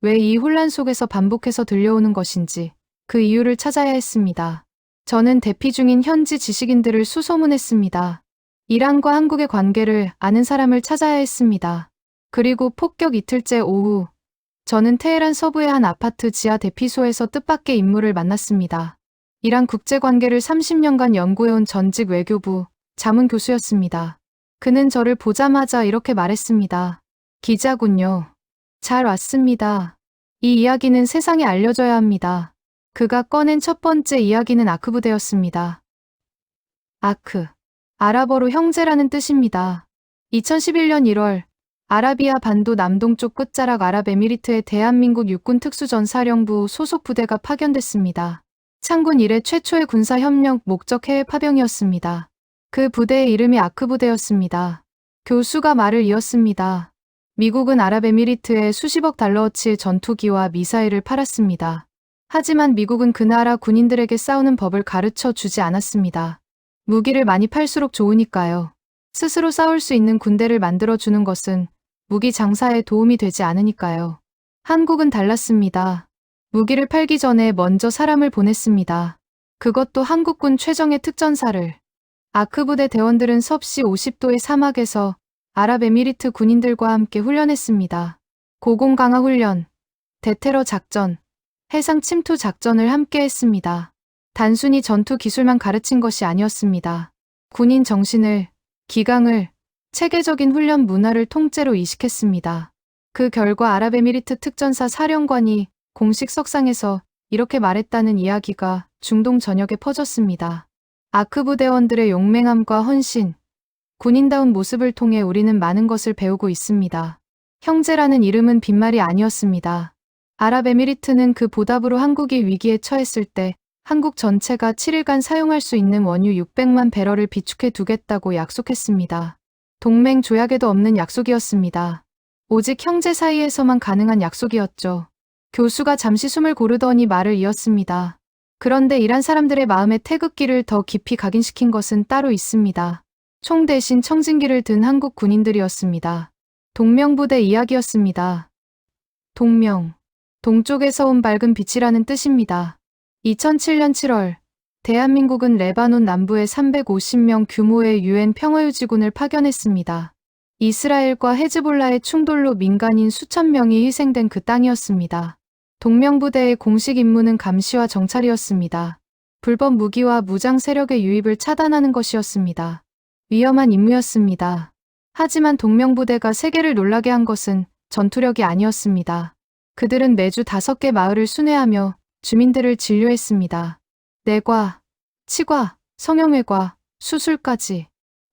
왜 이 혼란 속에서 반복해서 들려오는 것인지 그 이유를 찾아야 했습니다. 저는 대피 중인 현지 지식인들을 수소문했습니다. 이란과 한국의 관계를 아는 사람을 찾아야 했습니다. 그리고 폭격 이틀째 오후, 저는 테헤란 서부의 한 아파트 지하 대피소에서 뜻밖의 인물을 만났습니다. 이란 국제관계를 30년간 연구해온 전직 외교부 자문 교수였습니다. 그는 저를 보자마자 이렇게 말했습니다. 기자군요. 잘 왔습니다. 이 이야기는 세상에 알려져야 합니다. 그가 꺼낸 첫 번째 이야기는 아크 부대였습니다. 아크. 아랍어로 형제라는 뜻입니다. 2011년 1월, 아라비아 반도 남동쪽 끝자락 아랍에미리트의 대한민국 육군 특수전사령부 소속 부대가 파견됐습니다. 창군 이래 최초의 군사협력 목적 해외 파병이었습니다. 그 부대의 이름이 아크 부대였습니다. 교수가 말을 이었습니다. 미국은 아랍에미리트에 수십억 달러어치의 전투기와 미사일을 팔았습니다. 하지만 미국은 그 나라 군인들에게 싸우는 법을 가르쳐 주지 않았습니다. 무기를 많이 팔수록 좋으니까요. 스스로 싸울 수 있는 군대를 만들어주는 것은 무기 장사에 도움이 되지 않으니까요. 한국은 달랐습니다. 무기를 팔기 전에 먼저 사람을 보냈습니다. 그것도 한국군 최정예 특전사를. 아크 부대 대원들은 섭씨 50도의 사막에서 아랍에미리트 군인들과 함께 훈련했습니다. 고공 강화 훈련, 대테러 작전, 해상 침투 작전을 함께 했습니다. 단순히 전투 기술만 가르친 것이 아니었습니다. 군인 정신을, 기강을, 체계적인 훈련 문화를 통째로 이식했습니다. 그 결과 아랍에미리트 특전사 사령관이 공식 석상에서 이렇게 말했다는 이야기가 중동 전역에 퍼졌습니다. 아크 부대원들의 용맹함과 헌신, 군인다운 모습을 통해 우리는 많은 것을 배우고 있습니다. 형제라는 이름은 빈말이 아니었습니다. 아랍에미리트는 그 보답으로 한국이 위기에 처했을 때 한국 전체가 7일간 사용할 수 있는 원유 600만 배럴을 비축해 두겠다고 약속했습니다. 동맹 조약에도 없는 약속이었습니다. 오직 형제 사이에서만 가능한 약속이었죠. 교수가 잠시 숨을 고르더니 말을 이었습니다. 그런데 이란 사람들의 마음에 태극기를 더 깊이 각인시킨 것은 따로 있습니다. 총 대신 청진기를 든 한국 군인들이었습니다. 동명부대 이야기였습니다. 동명. 동쪽에서 온 밝은 빛이라는 뜻입니다. 2007년 7월, 대한민국은 레바논 남부에 350명 규모의 유엔 평화유지군을 파견했습니다. 이스라엘과 헤즈볼라의 충돌로 민간인 수천 명이 희생된 그 땅이었습니다. 동명부대의 공식 임무는 감시와 정찰이었습니다. 불법 무기와 무장 세력의 유입을 차단하는 것이었습니다. 위험한 임무였습니다. 하지만 동명부대가 세계를 놀라게 한 것은 전투력이 아니었습니다. 그들은 매주 5개 마을을 순회하며 주민들을 진료했습니다. 내과, 치과, 성형외과, 수술까지.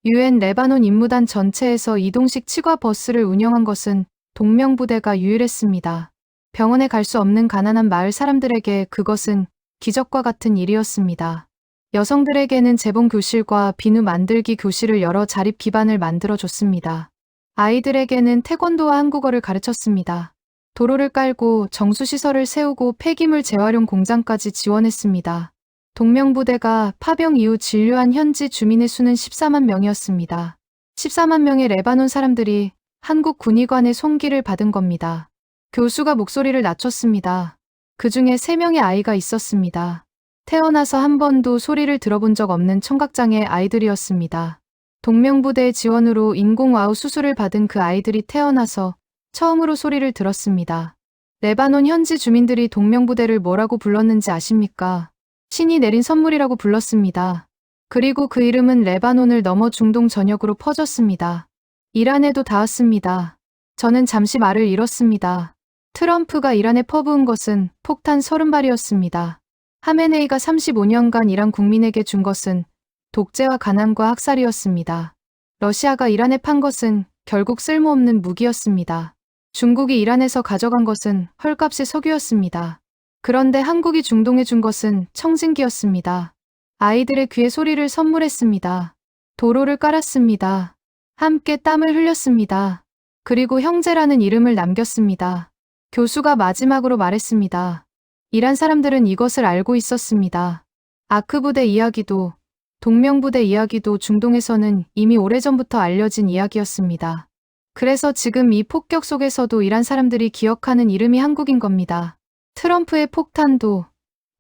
유엔 레바논 임무단 전체에서 이동식 치과 버스를 운영한 것은 동명부대가 유일했습니다. 병원에 갈 수 없는 가난한 마을 사람들에게 그것은 기적과 같은 일이었습니다. 여성들에게는 재봉 교실과 비누 만들기 교실을 열어 자립 기반을 만들어줬습니다. 아이들에게는 태권도와 한국어를 가르쳤습니다. 도로를 깔고 정수시설을 세우고 폐기물 재활용 공장까지 지원했습니다. 동명부대가 파병 이후 진료한 현지 주민의 수는 14만 명이었습니다. 14만 명의 레바논 사람들이 한국 군의관의 손길을 받은 겁니다. 교수가 목소리를 낮췄습니다. 그 중에 3명의 아이가 있었습니다. 태어나서 한 번도 소리를 들어본 적 없는 청각장애 아이들이었습니다. 동명부대의 지원으로 인공와우 수술을 받은 그 아이들이 태어나서 처음으로 소리를 들었습니다. 레바논 현지 주민들이 동명부대를 뭐라고 불렀는지 아십니까? 신이 내린 선물이라고 불렀습니다. 그리고 그 이름은 레바논을 넘어 중동 전역으로 퍼졌습니다. 이란에도 닿았습니다. 저는 잠시 말을 잃었습니다. 트럼프가 이란에 퍼부은 것은 폭탄 30발이었습니다. 하메네이가 35년간 이란 국민에게 준 것은 독재와 가난과 학살이었습니다. 러시아가 이란에 판 것은 결국 쓸모없는 무기였습니다. 중국이 이란에서 가져간 것은 헐값의 석유였습니다. 그런데 한국이 중동에 준 것은 청진기였습니다. 아이들의 귀에 소리를 선물했습니다. 도로를 깔았습니다. 함께 땀을 흘렸습니다. 그리고 형제라는 이름을 남겼습니다. 교수가 마지막으로 말했습니다. 이란 사람들은 이것을 알고 있었습니다. 아크 부대 이야기도, 동명부대 이야기도 중동에서는 이미 오래전부터 알려진 이야기였습니다. 그래서 지금 이 폭격 속에서도 이란 사람들이 기억하는 이름이 한국인 겁니다. 트럼프의 폭탄도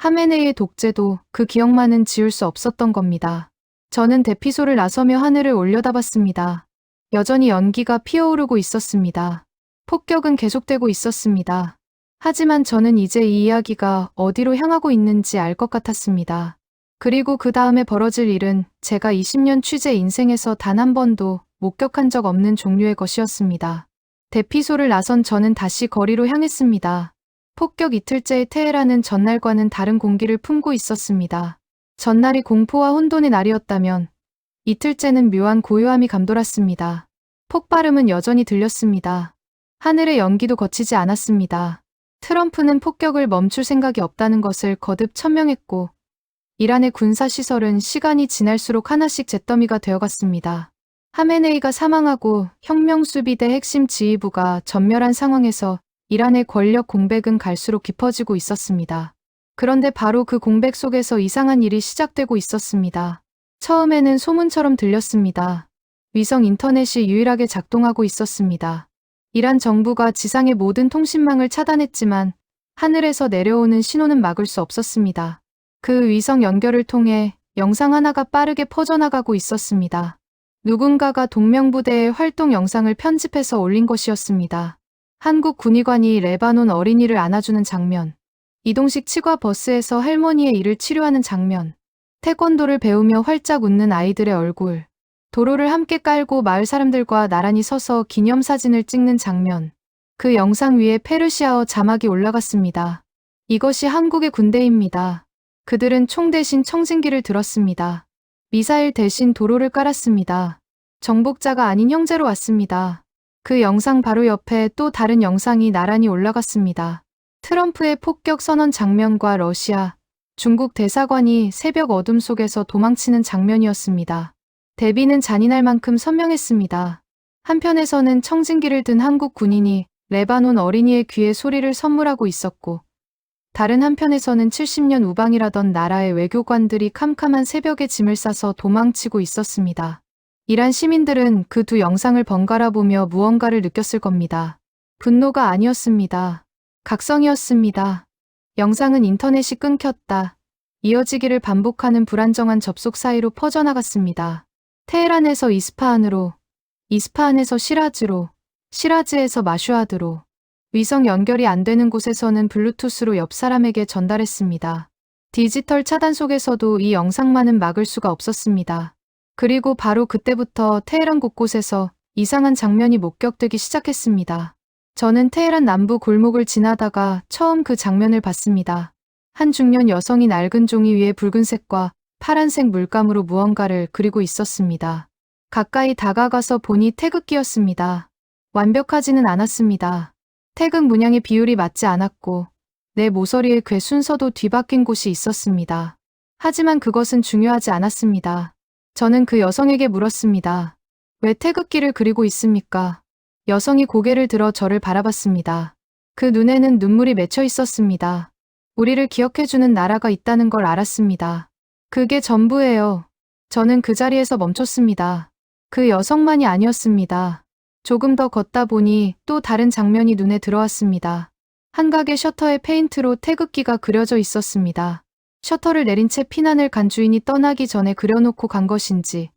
하메네이의 독재도 그 기억만은 지울 수 없었던 겁니다. 저는 대피소를 나서며 하늘을 올려다봤습니다. 여전히 연기가 피어오르고 있었습니다. 폭격은 계속되고 있었습니다. 하지만 저는 이제 이 이야기가 어디로 향하고 있는지 알 것 같았습니다. 그리고 그 다음에 벌어질 일은 제가 20년 취재 인생에서 단 한 번도 목격한 적 없는 종류의 것이었습니다. 대피소를 나선 저는 다시 거리로 향했습니다. 폭격 이틀째의 테헤란은 전날과는 다른 공기를 품고 있었습니다. 전날이 공포와 혼돈의 날이었다면 이틀째는 묘한 고요함이 감돌았습니다. 폭발음은 여전히 들렸습니다. 하늘의 연기도 거치지 않았습니다. 트럼프는 폭격을 멈출 생각이 없다는 것을 거듭 천명했고 이란의 군사시설은 시간이 지날수록 하나씩 잿더미가 되어갔습니다. 하메네이가 사망하고 혁명수비대 핵심 지휘부가 전멸한 상황에서 이란의 권력 공백은 갈수록 깊어지고 있었습니다. 그런데 바로 그 공백 속에서 이상한 일이 시작되고 있었습니다. 처음에는 소문처럼 들렸습니다. 위성 인터넷이 유일하게 작동하고 있었습니다. 이란 정부가 지상의 모든 통신망을 차단했지만 하늘에서 내려오는 신호는 막을 수 없었습니다. 그 위성 연결을 통해 영상 하나가 빠르게 퍼져나가고 있었습니다. 누군가가 동명부대의 활동 영상을 편집해서 올린 것이었습니다. 한국 군의관이 레바논 어린이를 안아주는 장면, 이동식 치과 버스에서 할머니의 이를 치료하는 장면, 태권도를 배우며 활짝 웃는 아이들의 얼굴, 도로를 함께 깔고 마을 사람들과 나란히 서서 기념사진을 찍는 장면, 그 영상 위에 페르시아어 자막이 올라갔습니다. 이것이 한국의 군대입니다. 그들은 총 대신 청진기를 들었습니다. 미사일 대신 도로를 깔았습니다. 정복자가 아닌 형제로 왔습니다. 그 영상 바로 옆에 또 다른 영상이 나란히 올라갔습니다. 트럼프의 폭격 선언 장면과 러시아, 중국 대사관이 새벽 어둠 속에서 도망치는 장면이었습니다. 대비는 잔인할 만큼 선명했습니다. 한편에서는 청진기를 든 한국 군인이 레바논 어린이의 귀에 소리를 선물하고 있었고, 다른 한편에서는 70년 우방이라던 나라의 외교관들이 캄캄한 새벽에 짐을 싸서 도망치고 있었습니다. 이란 시민들은 그 두 영상을 번갈아 보며 무언가를 느꼈을 겁니다. 분노가 아니었습니다. 각성이었습니다. 영상은 인터넷이 끊겼다. 이어지기를 반복하는 불안정한 접속 사이로 퍼져나갔습니다. 테헤란에서 이스파한으로, 이스파한에서 시라즈로, 시라즈에서 마슈아드로, 위성 연결이 안 되는 곳에서는 블루투스로 옆 사람에게 전달했습니다. 디지털 차단 속에서도 이 영상만은 막을 수가 없었습니다. 그리고 바로 그때부터 테헤란 곳곳에서 이상한 장면이 목격되기 시작했습니다. 저는 테헤란 남부 골목을 지나다가 처음 그 장면을 봤습니다. 한 중년 여성이 낡은 종이 위에 붉은색과 파란색 물감으로 무언가를 그리고 있었습니다. 가까이 다가가서 보니 태극기였습니다. 완벽하지는 않았습니다. 태극 문양의 비율이 맞지 않았고 내 모서리의 궤 순서도 뒤바뀐 곳이 있었습니다. 하지만 그것은 중요하지 않았습니다. 저는 그 여성에게 물었습니다. 왜 태극기를 그리고 있습니까? 여성이 고개를 들어 저를 바라봤습니다. 그 눈에는 눈물이 맺혀 있었습니다. 우리를 기억해주는 나라가 있다는 걸 알았습니다. 그게 전부예요. 저는 그 자리에서 멈췄습니다. 그 여성만이 아니었습니다. 조금 더 걷다 보니 또 다른 장면이 눈에 들어왔습니다. 한 가게 셔터에 페인트로 태극기가 그려져 있었습니다. 셔터를 내린 채 피난을 간 주인이 떠나기 전에 그려놓고 간 것인지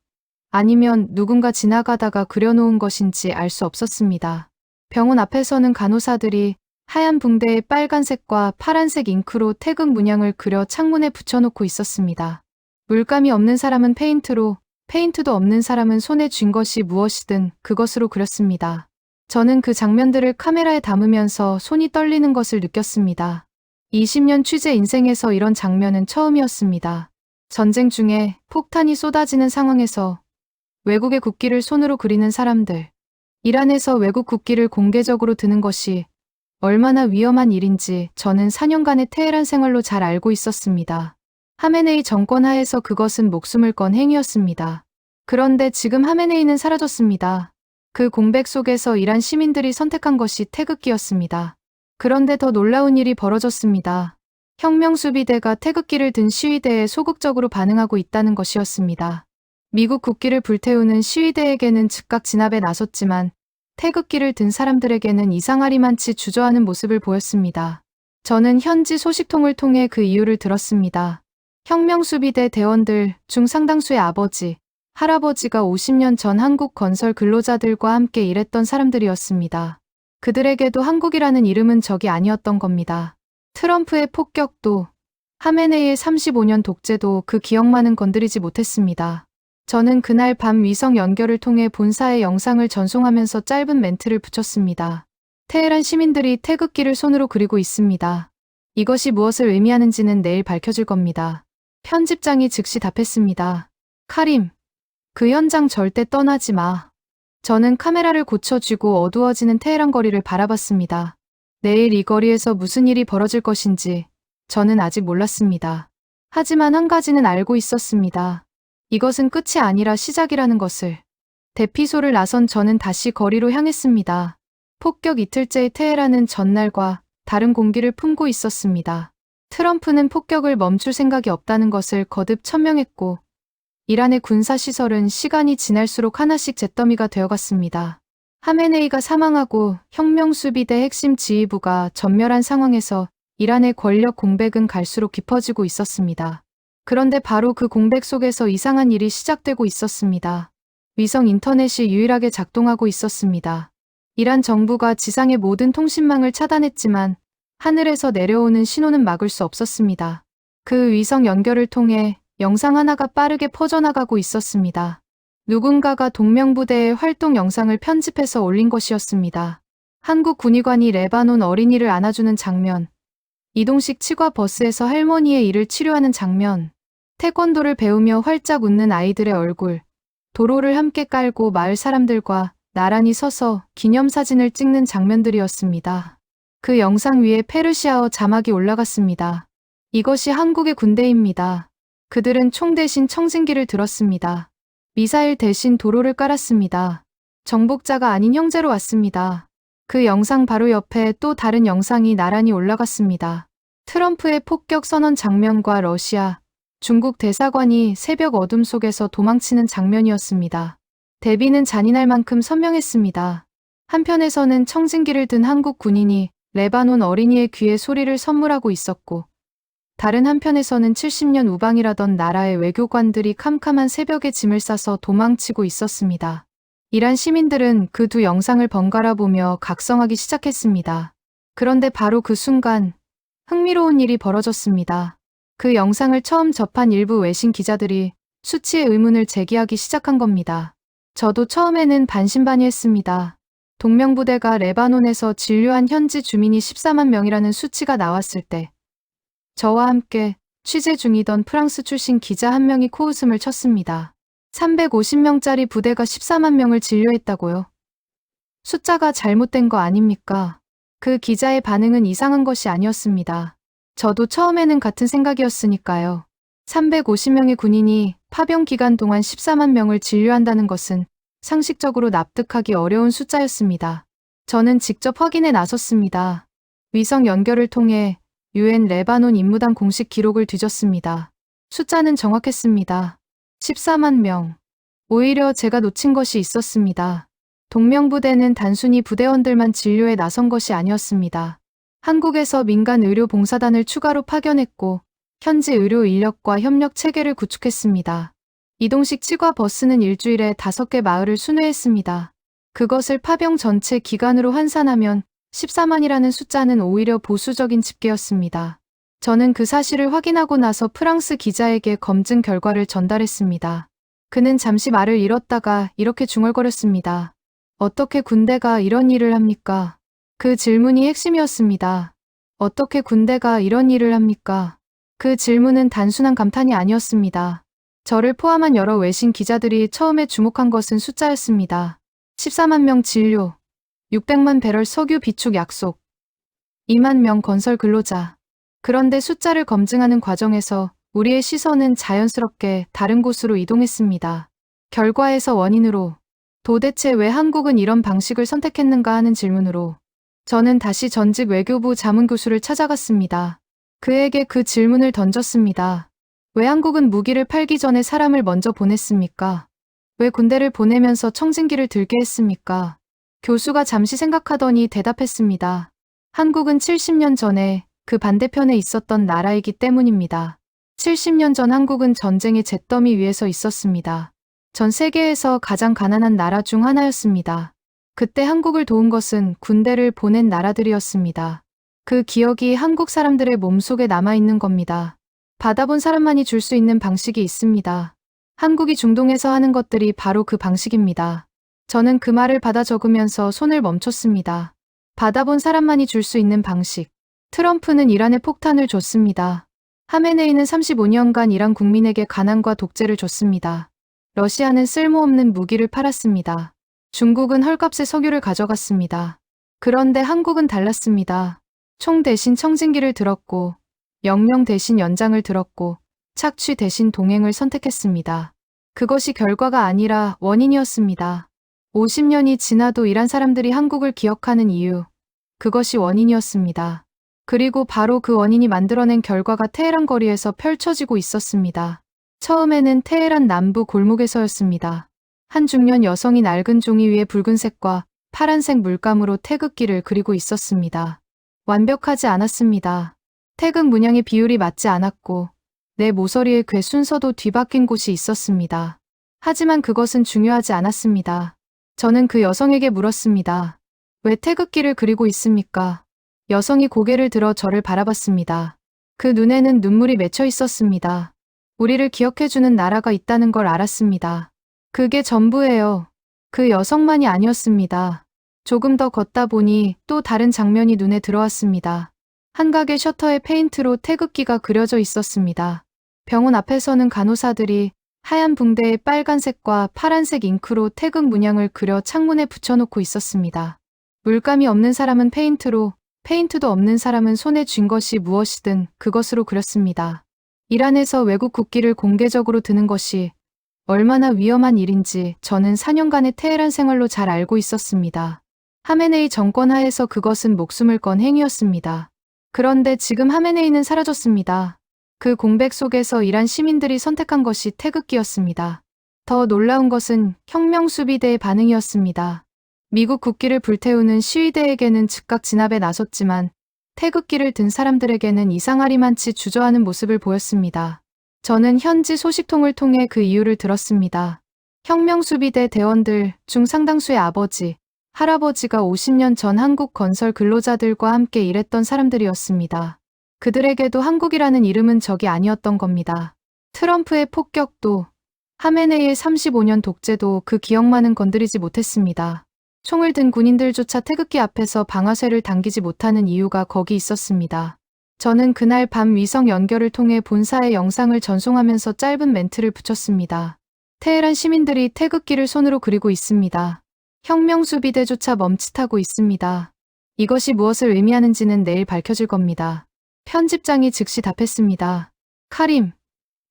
아니면 누군가 지나가다가 그려놓은 것인지 알 수 없었습니다. 병원 앞에서는 간호사들이 하얀 붕대에 빨간색과 파란색 잉크로 태극 문양을 그려 창문에 붙여놓고 있었습니다. 물감이 없는 사람은 페인트로, 페인트도 없는 사람은 손에 쥔 것이 무엇이든 그것으로 그렸습니다. 저는 그 장면들을 카메라에 담으면서 손이 떨리는 것을 느꼈습니다. 20년 취재 인생에서 이런 장면은 처음이었습니다. 전쟁 중에 폭탄이 쏟아지는 상황에서 외국의 국기를 손으로 그리는 사람들, 이란에서 외국 국기를 공개적으로 드는 것이 얼마나 위험한 일인지 저는 4년간의 테헤란 생활로 잘 알고 있었습니다. 하메네이 정권 하에서 그것은 목숨을 건 행위였습니다. 그런데 지금 하메네이는 사라졌습니다. 그 공백 속에서 이란 시민들이 선택한 것이 태극기였습니다. 그런데 더 놀라운 일이 벌어졌습니다. 혁명수비대가 태극기를 든 시위대에 소극적으로 반응하고 있다는 것이었습니다. 미국 국기를 불태우는 시위대에게는 즉각 진압에 나섰지만 태극기를 든 사람들에게는 이상하리만치 주저하는 모습을 보였습니다. 저는 현지 소식통을 통해 그 이유를 들었습니다. 혁명수비대 대원들 중 상당수의 아버지, 할아버지가 50년 전 한국 건설 근로자들과 함께 일했던 사람들이었습니다. 그들에게도 한국이라는 이름은 적이 아니었던 겁니다. 트럼프의 폭격도, 하메네이의 35년 독재도 그 기억만은 건드리지 못했습니다. 저는 그날 밤 위성 연결을 통해 본사의 영상을 전송하면서 짧은 멘트를 붙였습니다. 테헤란 시민들이 태극기를 손으로 그리고 있습니다. 이것이 무엇을 의미하는지는 내일 밝혀질 겁니다. 편집장이 즉시 답했습니다. 카림, 그 현장 절대 떠나지 마. 저는 카메라를 고쳐쥐고 어두워지는 테헤란 거리를 바라봤습니다. 내일 이 거리에서 무슨 일이 벌어질 것인지 저는 아직 몰랐습니다. 하지만 한 가지는 알고 있었습니다. 이것은 끝이 아니라 시작이라는 것을. 대피소를 나선 저는 다시 거리로 향했습니다. 폭격 이틀째의 테헤란은 전날과 다른 공기를 품고 있었습니다. 트럼프는 폭격을 멈출 생각이 없다는 것을 거듭 천명했고, 이란의 군사시설은 시간이 지날수록 하나씩 잿더미가 되어갔습니다. 하메네이가 사망하고 혁명수비대 핵심 지휘부가 전멸한 상황에서 이란의 권력 공백은 갈수록 깊어지고 있었습니다. 그런데 바로 그 공백 속에서 이상한 일이 시작되고 있었습니다. 위성 인터넷이 유일하게 작동하고 있었습니다. 이란 정부가 지상의 모든 통신망을 차단했지만 하늘에서 내려오는 신호는 막을 수 없었습니다. 그 위성 연결을 통해 영상 하나가 빠르게 퍼져나가고 있었습니다. 누군가가 동명부대의 활동 영상을 편집해서 올린 것이었습니다. 한국 군의관이 레바논 어린이를 안아주는 장면, 이동식 치과 버스에서 할머니의 이를 치료하는 장면, 태권도를 배우며 활짝 웃는 아이들의 얼굴, 도로를 함께 깔고 마을 사람들과 나란히 서서 기념사진을 찍는 장면들이었습니다. 그 영상 위에 페르시아어 자막이 올라갔습니다. 이것이 한국의 군대입니다. 그들은 총 대신 청진기를 들었습니다. 미사일 대신 도로를 깔았습니다. 정복자가 아닌 형제로 왔습니다. 그 영상 바로 옆에 또 다른 영상이 나란히 올라갔습니다. 트럼프의 폭격 선언 장면과 러시아, 중국 대사관이 새벽 어둠 속에서 도망치는 장면이었습니다. 대비는 잔인할 만큼 선명했습니다. 한편에서는 청진기를 든 한국 군인이 레바논 어린이의 귀에 소리를 선물하고 있었고, 다른 한편에서는 70년 우방이라던 나라의 외교관들이 캄캄한 새벽에 짐을 싸서 도망치고 있었습니다. 이란 시민들은 그 두 영상을 번갈아 보며 각성하기 시작했습니다. 그런데 바로 그 순간 흥미로운 일이 벌어졌습니다. 그 영상을 처음 접한 일부 외신 기자들이 수치의 의문을 제기하기 시작한 겁니다. 저도 처음에는 반신반의했습니다. 동명부대가 레바논에서 진료한 현지 주민이 14만 명이라는 수치가 나왔을 때 저와 함께 취재 중이던 프랑스 출신 기자 한 명이 코웃음을 쳤습니다. 350명짜리 부대가 14만 명을 진료했다고요? 숫자가 잘못된 거 아닙니까? 그 기자의 반응은 이상한 것이 아니었습니다. 저도 처음에는 같은 생각이었으니까요. 350명의 군인이 파병 기간 동안 14만 명을 진료한다는 것은 상식적으로 납득하기 어려운 숫자였습니다. 저는 직접 확인에 나섰습니다. 위성 연결을 통해 UN 레바논 임무단 공식 기록을 뒤졌습니다. 숫자는 정확했습니다. 14만 명. 오히려 제가 놓친 것이 있었습니다. 동명부대는 단순히 부대원들만 진료에 나선 것이 아니었습니다. 한국에서 민간 의료 봉사단을 추가로 파견했고 현지 의료 인력과 협력 체계를 구축했습니다. 이동식 치과 버스는 일주일에 5개 마을을 순회했습니다. 그것을 파병 전체 기간으로 환산하면 14만이라는 숫자는 오히려 보수적인 집계였습니다. 저는 그 사실을 확인하고 나서 프랑스 기자에게 검증 결과를 전달했습니다. 그는 잠시 말을 잃었다가 이렇게 중얼거렸습니다. 어떻게 군대가 이런 일을 합니까? 그 질문이 핵심이었습니다. 어떻게 군대가 이런 일을 합니까? 그 질문은 단순한 감탄이 아니었습니다. 저를 포함한 여러 외신 기자들이 처음에 주목한 것은 숫자였습니다. 14만 명 진료, 600만 배럴 석유 비축 약속, 2만 명 건설 근로자. 그런데 숫자를 검증하는 과정에서 우리의 시선은 자연스럽게 다른 곳으로 이동했습니다. 결과에서 원인으로, 도대체 왜 한국은 이런 방식을 선택했는가 하는 질문으로, 저는 다시 전직 외교부 자문교수를 찾아갔습니다. 그에게 그 질문을 던졌습니다. 왜 한국은 무기를 팔기 전에 사람을 먼저 보냈습니까? 왜 군대를 보내면서 청진기를 들게 했습니까? 교수가 잠시 생각하더니 대답했습니다. 한국은 70년 전에 그 반대편에 있었던 나라이기 때문입니다. 70년 전 한국은 전쟁의 잿더미 위에서 있었습니다. 전 세계에서 가장 가난한 나라 중 하나였습니다. 그때 한국을 도운 것은 군대를 보낸 나라들이었습니다. 그 기억이 한국 사람들의 몸속에 남아있는 겁니다. 받아본 사람만이 줄 수 있는 방식이 있습니다. 한국이 중동에서 하는 것들이 바로 그 방식입니다. 저는 그 말을 받아 적으면서 손을 멈췄습니다. 받아본 사람만이 줄 수 있는 방식. 트럼프는 이란에 폭탄을 줬습니다. 하메네이는 35년간 이란 국민에게 가난과 독재를 줬습니다. 러시아는 쓸모없는 무기를 팔았습니다. 중국은 헐값에 석유를 가져갔습니다. 그런데 한국은 달랐습니다. 총 대신 청진기를 들었고, 명령 대신 연장을 들었고, 착취 대신 동행을 선택했습니다. 그것이 결과가 아니라 원인이었습니다. 50년이 지나도 이란 사람들이 한국을 기억하는 이유, 그것이 원인이었습니다. 그리고 바로 그 원인이 만들어낸 결과가 테헤란 거리에서 펼쳐지고 있었습니다. 처음에는 테헤란 남부 골목에서였습니다. 한 중년 여성이 낡은 종이 위에 붉은색과 파란색 물감으로 태극기를 그리고 있었습니다. 완벽하지 않았습니다. 태극 문양의 비율이 맞지 않았고 내 모서리의 궤 순서도 뒤바뀐 곳이 있었습니다. 하지만 그것은 중요하지 않았습니다. 저는 그 여성에게 물었습니다. 왜 태극기를 그리고 있습니까? 여성이 고개를 들어 저를 바라봤습니다. 그 눈에는 눈물이 맺혀 있었습니다. 우리를 기억해주는 나라가 있다는 걸 알았습니다. 그게 전부예요. 그 여성만이 아니었습니다. 조금 더 걷다 보니 또 다른 장면이 눈에 들어왔습니다. 한 가게 셔터에 페인트로 태극기가 그려져 있었습니다. 병원 앞에서는 간호사들이 하얀 붕대에 빨간색과 파란색 잉크로 태극 문양을 그려 창문에 붙여놓고 있었습니다. 물감이 없는 사람은 페인트로, 페인트도 없는 사람은 손에 쥔 것이 무엇이든 그것으로 그렸습니다. 이란에서 외국 국기를 공개적으로 드는 것이 얼마나 위험한 일인지 저는 4년간의 테헤란 생활로 잘 알고 있었습니다. 하메네이 정권 하에서 그것은 목숨을 건 행위였습니다. 그런데 지금 하메네이는 사라졌습니다. 그 공백 속에서 이란 시민들이 선택한 것이 태극기였습니다. 더 놀라운 것은 혁명수비대의 반응이었습니다. 미국 국기를 불태우는 시위대에게는 즉각 진압에 나섰지만 태극기를 든 사람들에게는 이상하리만치 주저하는 모습을 보였습니다. 저는 현지 소식통을 통해 그 이유를 들었습니다. 혁명수비대 대원들 중 상당수의 아버지, 할아버지가 50년 전 한국 건설 근로자들과 함께 일했던 사람들이었습니다. 그들에게도 한국이라는 이름은 적이 아니었던 겁니다. 트럼프의 폭격도, 하메네이의 35년 독재도 그 기억만은 건드리지 못했습니다. 총을 든 군인들조차 태극기 앞에서 방아쇠를 당기지 못하는 이유가 거기 있었습니다. 저는 그날 밤 위성 연결을 통해 본사의 영상을 전송하면서 짧은 멘트를 붙였습니다. 테헤란 시민들이 태극기를 손으로 그리고 있습니다. 혁명수비대조차 멈칫하고 있습니다. 이것이 무엇을 의미하는지는 내일 밝혀질 겁니다. 편집장이 즉시 답했습니다. 카림,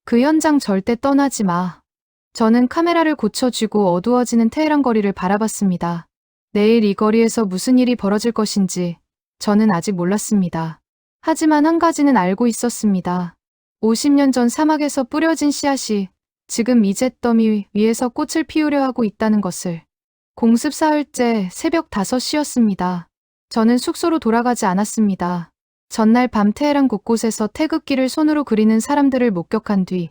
그 현장 절대 떠나지 마. 저는 카메라를 고쳐쥐고 어두워지는 테헤란 거리를 바라봤습니다. 내일 이 거리에서 무슨 일이 벌어질 것인지 저는 아직 몰랐습니다. 하지만 한 가지는 알고 있었습니다. 50년 전 사막에서 뿌려진 씨앗이 지금 이 잿더미 위에서 꽃을 피우려 하고 있다는 것을. 공습 사흘째 새벽 5시였습니다. 저는 숙소로 돌아가지 않았습니다. 전날 밤 테헤란 곳곳에서 태극기를 손으로 그리는 사람들을 목격한 뒤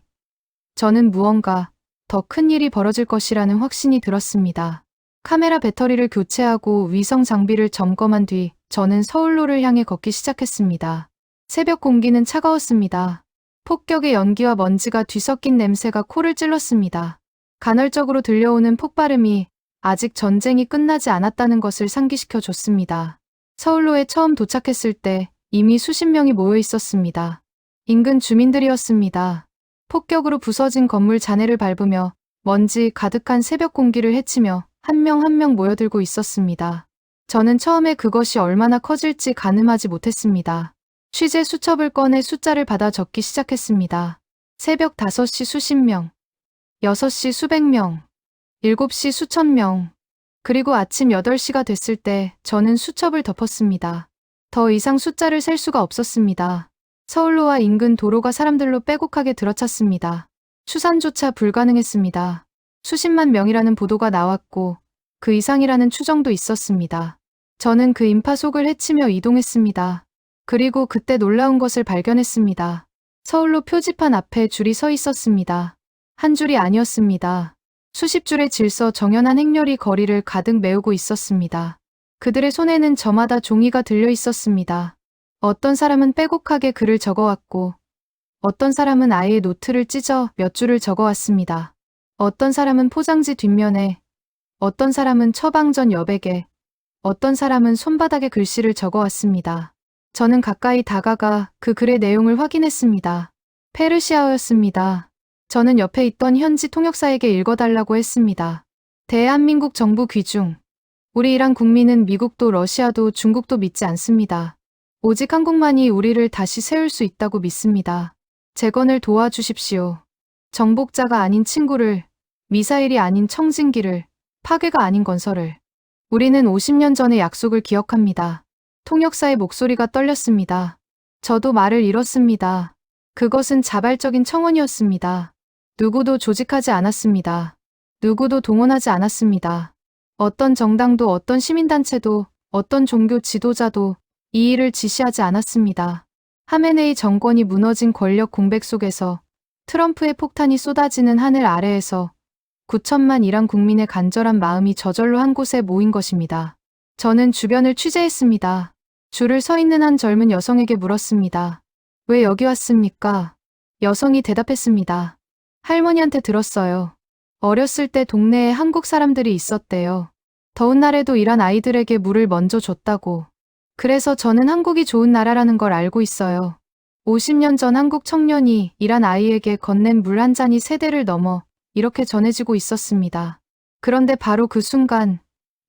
저는 무언가 더 큰 일이 벌어질 것이라는 확신이 들었습니다. 카메라 배터리를 교체하고 위성 장비를 점검한 뒤 저는 서울로를 향해 걷기 시작했습니다. 새벽 공기는 차가웠습니다. 폭격의 연기와 먼지가 뒤섞인 냄새가 코를 찔렀습니다. 간헐적으로 들려오는 폭발음이 아직 전쟁이 끝나지 않았다는 것을 상기시켜 줬습니다. 서울로에 처음 도착했을 때 이미 수십 명이 모여 있었습니다. 인근 주민들이었습니다. 폭격으로 부서진 건물 잔해를 밟으며 먼지 가득한 새벽 공기를 헤치며 한 명 한 명 모여들고 있었습니다. 저는 처음에 그것이 얼마나 커질지 가늠하지 못했습니다. 취재 수첩을 꺼내 숫자를 받아 적기 시작했습니다. 새벽 5시 수십 명, 6시 수백 명, 7시 수천 명, 그리고 아침 8시가 됐을 때 저는 수첩을 덮었습니다. 더 이상 숫자를 셀 수가 없었습니다. 서울로와 인근 도로가 사람들로 빼곡하게 들어찼습니다. 추산조차 불가능했습니다. 수십만 명이라는 보도가 나왔고 그 이상이라는 추정도 있었습니다. 저는 그 인파 속을 헤치며 이동했습니다. 그리고 그때 놀라운 것을 발견했습니다. 서울로 표지판 앞에 줄이 서 있었습니다. 한 줄이 아니었습니다. 수십 줄의 질서 정연한 행렬이 거리를 가득 메우고 있었습니다. 그들의 손에는 저마다 종이가 들려 있었습니다. 어떤 사람은 빼곡하게 글을 적어왔고, 어떤 사람은 아예 노트를 찢어 몇 줄을 적어왔습니다. 어떤 사람은 포장지 뒷면에, 어떤 사람은 처방전 여백에, 어떤 사람은 손바닥에 글씨를 적어왔습니다. 저는 가까이 다가가 그 글의 내용을 확인했습니다. 페르시아어였습니다. 저는 옆에 있던 현지 통역사에게 읽어달라고 했습니다. 대한민국 정부 귀중. 우리 이란 국민은 미국도 러시아도 중국도 믿지 않습니다. 오직 한국만이 우리를 다시 세울 수 있다고 믿습니다. 재건을 도와주십시오. 정복자가 아닌 친구를, 미사일이 아닌 청진기를, 파괴가 아닌 건설을. 우리는 50년 전의 약속을 기억합니다. 통역사의 목소리가 떨렸습니다. 저도 말을 잃었습니다. 그것은 자발적인 청원이었습니다. 누구도 조직하지 않았습니다. 누구도 동원하지 않았습니다. 어떤 정당도 어떤 시민단체도 어떤 종교 지도자도 이 일을 지시하지 않았습니다. 하메네이 정권이 무너진 권력 공백 속에서 트럼프의 폭탄이 쏟아지는 하늘 아래에서 9천만 이란 국민의 간절한 마음이 저절로 한 곳에 모인 것입니다. 저는 주변을 취재했습니다. 줄을 서 있는 한 젊은 여성에게 물었습니다. 왜 여기 왔습니까? 여성이 대답했습니다. 할머니한테 들었어요. 어렸을 때 동네에 한국 사람들이 있었대요. 더운 날에도 이란 아이들에게 물을 먼저 줬다고. 그래서 저는 한국이 좋은 나라라는 걸 알고 있어요. 50년 전 한국 청년이 이란 아이에게 건넨 물 한 잔이 세대를 넘어 이렇게 전해지고 있었습니다. 그런데 바로 그 순간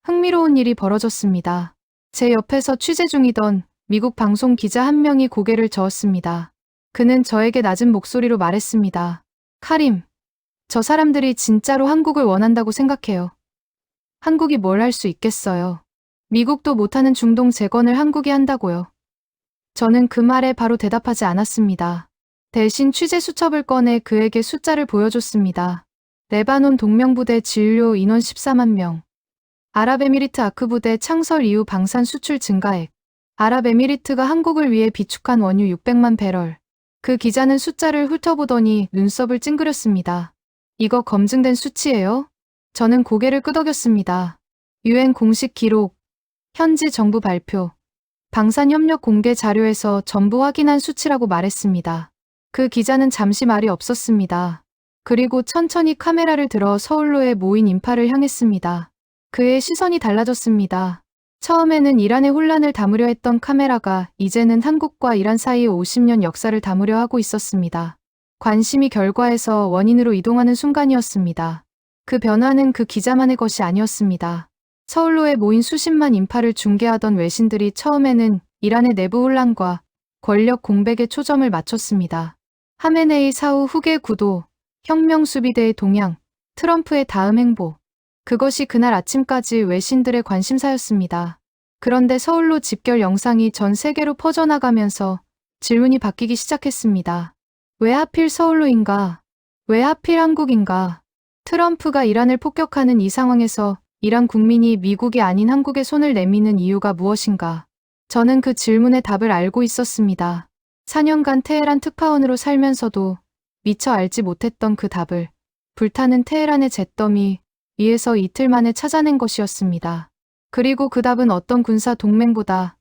흥미로운 일이 벌어졌습니다. 제 옆에서 취재 중이던 미국 방송 기자 한 명이 고개를 저었습니다. 그는 저에게 낮은 목소리로 말했습니다. 카림, 저 사람들이 진짜로 한국을 원한다고 생각해요. 한국이 뭘 할 수 있겠어요. 미국도 못하는 중동 재건을 한국이 한다고요. 저는 그 말에 바로 대답하지 않았습니다. 대신 취재 수첩을 꺼내 그에게 숫자를 보여줬습니다. 레바논 동명부대 진료 인원 14만 명. 아랍에미리트 아크 부대 창설 이후 방산 수출 증가액. 아랍에미리트가 한국을 위해 비축한 원유 600만 배럴. 그 기자는 숫자를 훑어보더니 눈썹을 찡그렸습니다. 이거 검증된 수치예요? 저는 고개를 끄덕였습니다. UN 공식 기록, 현지 정부 발표, 방산협력 공개 자료에서 전부 확인한 수치라고 말했습니다. 그 기자는 잠시 말이 없었습니다. 그리고 천천히 카메라를 들어 서울로에 모인 인파를 향했습니다. 그의 시선이 달라졌습니다. 처음에는 이란의 혼란을 담으려 했던 카메라가 이제는 한국과 이란 사이의 50년 역사를 담으려 하고 있었습니다. 관심이 결과에서 원인으로 이동하는 순간이었습니다. 그 변화는 그 기자만의 것이 아니었습니다. 서울로에 모인 수십만 인파를 중계하던 외신들이 처음에는 이란의 내부 혼란과 권력 공백에 초점을 맞췄습니다. 하메네이 사후 후계 구도, 혁명수비대의 동향, 트럼프의 다음 행보. 그것이 그날 아침까지 외신들의 관심사였습니다. 그런데 서울로 집결 영상이 전 세계로 퍼져나가면서 질문이 바뀌기 시작했습니다. 왜 하필 서울로인가? 왜 하필 한국인가? 트럼프가 이란을 폭격하는 이 상황에서 이란 국민이 미국이 아닌 한국에 손을 내미는 이유가 무엇인가? 저는 그 질문의 답을 알고 있었습니다. 4년간 테헤란 특파원으로 살면서도 미처 알지 못했던 그 답을 불타는 테헤란의 잿더미 위에서 이틀 만에 찾아낸 것이었습니다. 그리고 그 답은 어떤 군사 동맹보다,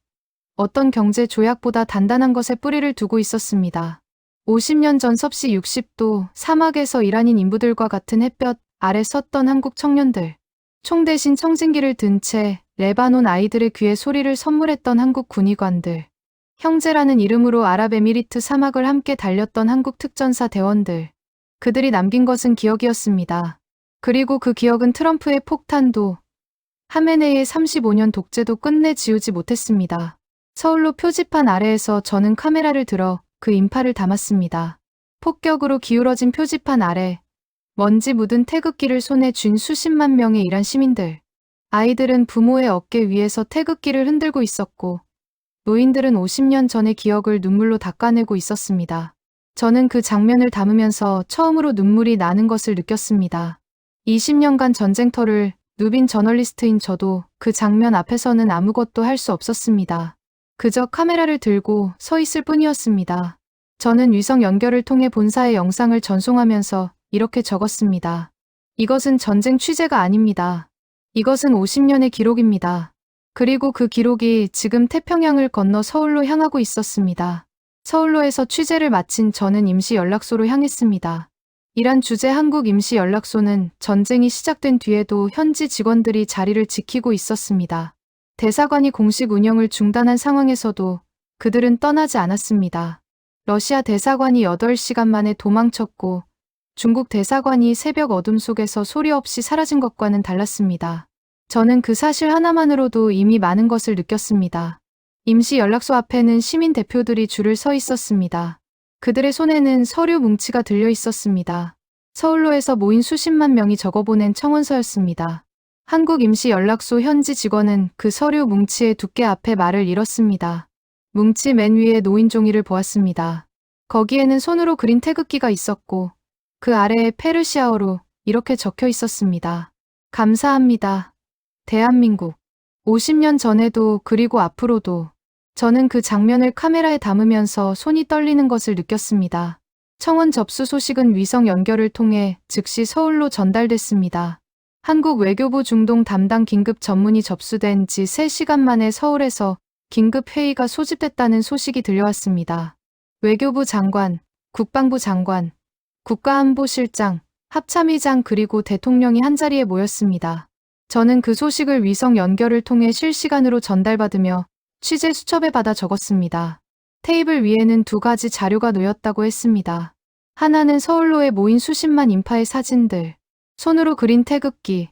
어떤 경제 조약보다 단단한 것에 뿌리를 두고 있었습니다. 50년 전 섭씨 60도 사막에서 이란인 인부들과 같은 햇볕 아래 섰던 한국 청년들, 총 대신 청진기를 든 채 레바논 아이들의 귀에 소리를 선물했던 한국 군의관들, 형제라는 이름으로 아랍에미리트 사막을 함께 달렸던 한국 특전사 대원들, 그들이 남긴 것은 기억이었습니다. 그리고 그 기억은 트럼프의 폭탄도, 하메네이의 35년 독재도 끝내 지우지 못했습니다. 서울로 표지판 아래에서 저는 카메라를 들어 그 인파를 담았습니다. 폭격으로 기울어진 표지판 아래, 먼지 묻은 태극기를 손에 쥔 수십만 명의 이란 시민들. 아이들은 부모의 어깨 위에서 태극기를 흔들고 있었고, 노인들은 50년 전의 기억을 눈물로 닦아내고 있었습니다. 저는 그 장면을 담으면서 처음으로 눈물이 나는 것을 느꼈습니다. 20년간 전쟁터를 누빈 저널리스트인 저도 그 장면 앞에서는 아무것도 할 수 없었습니다. 그저 카메라를 들고 서 있을 뿐이었습니다. 저는 위성 연결을 통해 본사의 영상을 전송하면서 이렇게 적었습니다. 이것은 전쟁 취재가 아닙니다. 이것은 50년의 기록입니다. 그리고 그 기록이 지금 태평양을 건너 서울로 향하고 있었습니다. 서울로에서 취재를 마친 저는 임시 연락소로 향했습니다. 이란 주재 한국 임시 연락소는 전쟁이 시작된 뒤에도 현지 직원들이 자리를 지키고 있었습니다. 대사관이 공식 운영을 중단한 상황에서도 그들은 떠나지 않았습니다. 러시아 대사관이 8시간 만에 도망쳤고 중국 대사관이 새벽 어둠 속에서 소리 없이 사라진 것과는 달랐습니다. 저는 그 사실 하나만으로도 이미 많은 것을 느꼈습니다. 임시 연락소 앞에는 시민 대표들이 줄을 서 있었습니다. 그들의 손에는 서류 뭉치가 들려 있었습니다. 서울로에서 모인 수십만 명이 적어보낸 청원서였습니다. 한국임시연락소 현지 직원은 그 서류 뭉치의 두께 앞에 말을 잃었습니다. 뭉치 맨 위에 놓인 종이를 보았습니다. 거기에는 손으로 그린 태극기가 있었고 그 아래에 페르시아어로 이렇게 적혀 있었습니다. 감사합니다. 대한민국. 50년 전에도 그리고 앞으로도 저는 그 장면을 카메라에 담으면서 손이 떨리는 것을 느꼈습니다. 청원 접수 소식은 위성 연결을 통해 즉시 서울로 전달됐습니다. 한국 외교부 중동 담당 긴급 전문이 접수된 지 3시간 만에 서울에서 긴급 회의가 소집됐다는 소식이 들려왔습니다. 외교부 장관, 국방부 장관, 국가안보실장, 합참의장 그리고 대통령이 한자리에 모였습니다. 저는 그 소식을 위성 연결을 통해 실시간으로 전달받으며 취재 수첩에 받아 적었습니다. 테이블 위에는 2가지 자료가 놓였다고 했습니다. 하나는 서울로에 모인 수십만 인파의 사진들, 손으로 그린 태극기,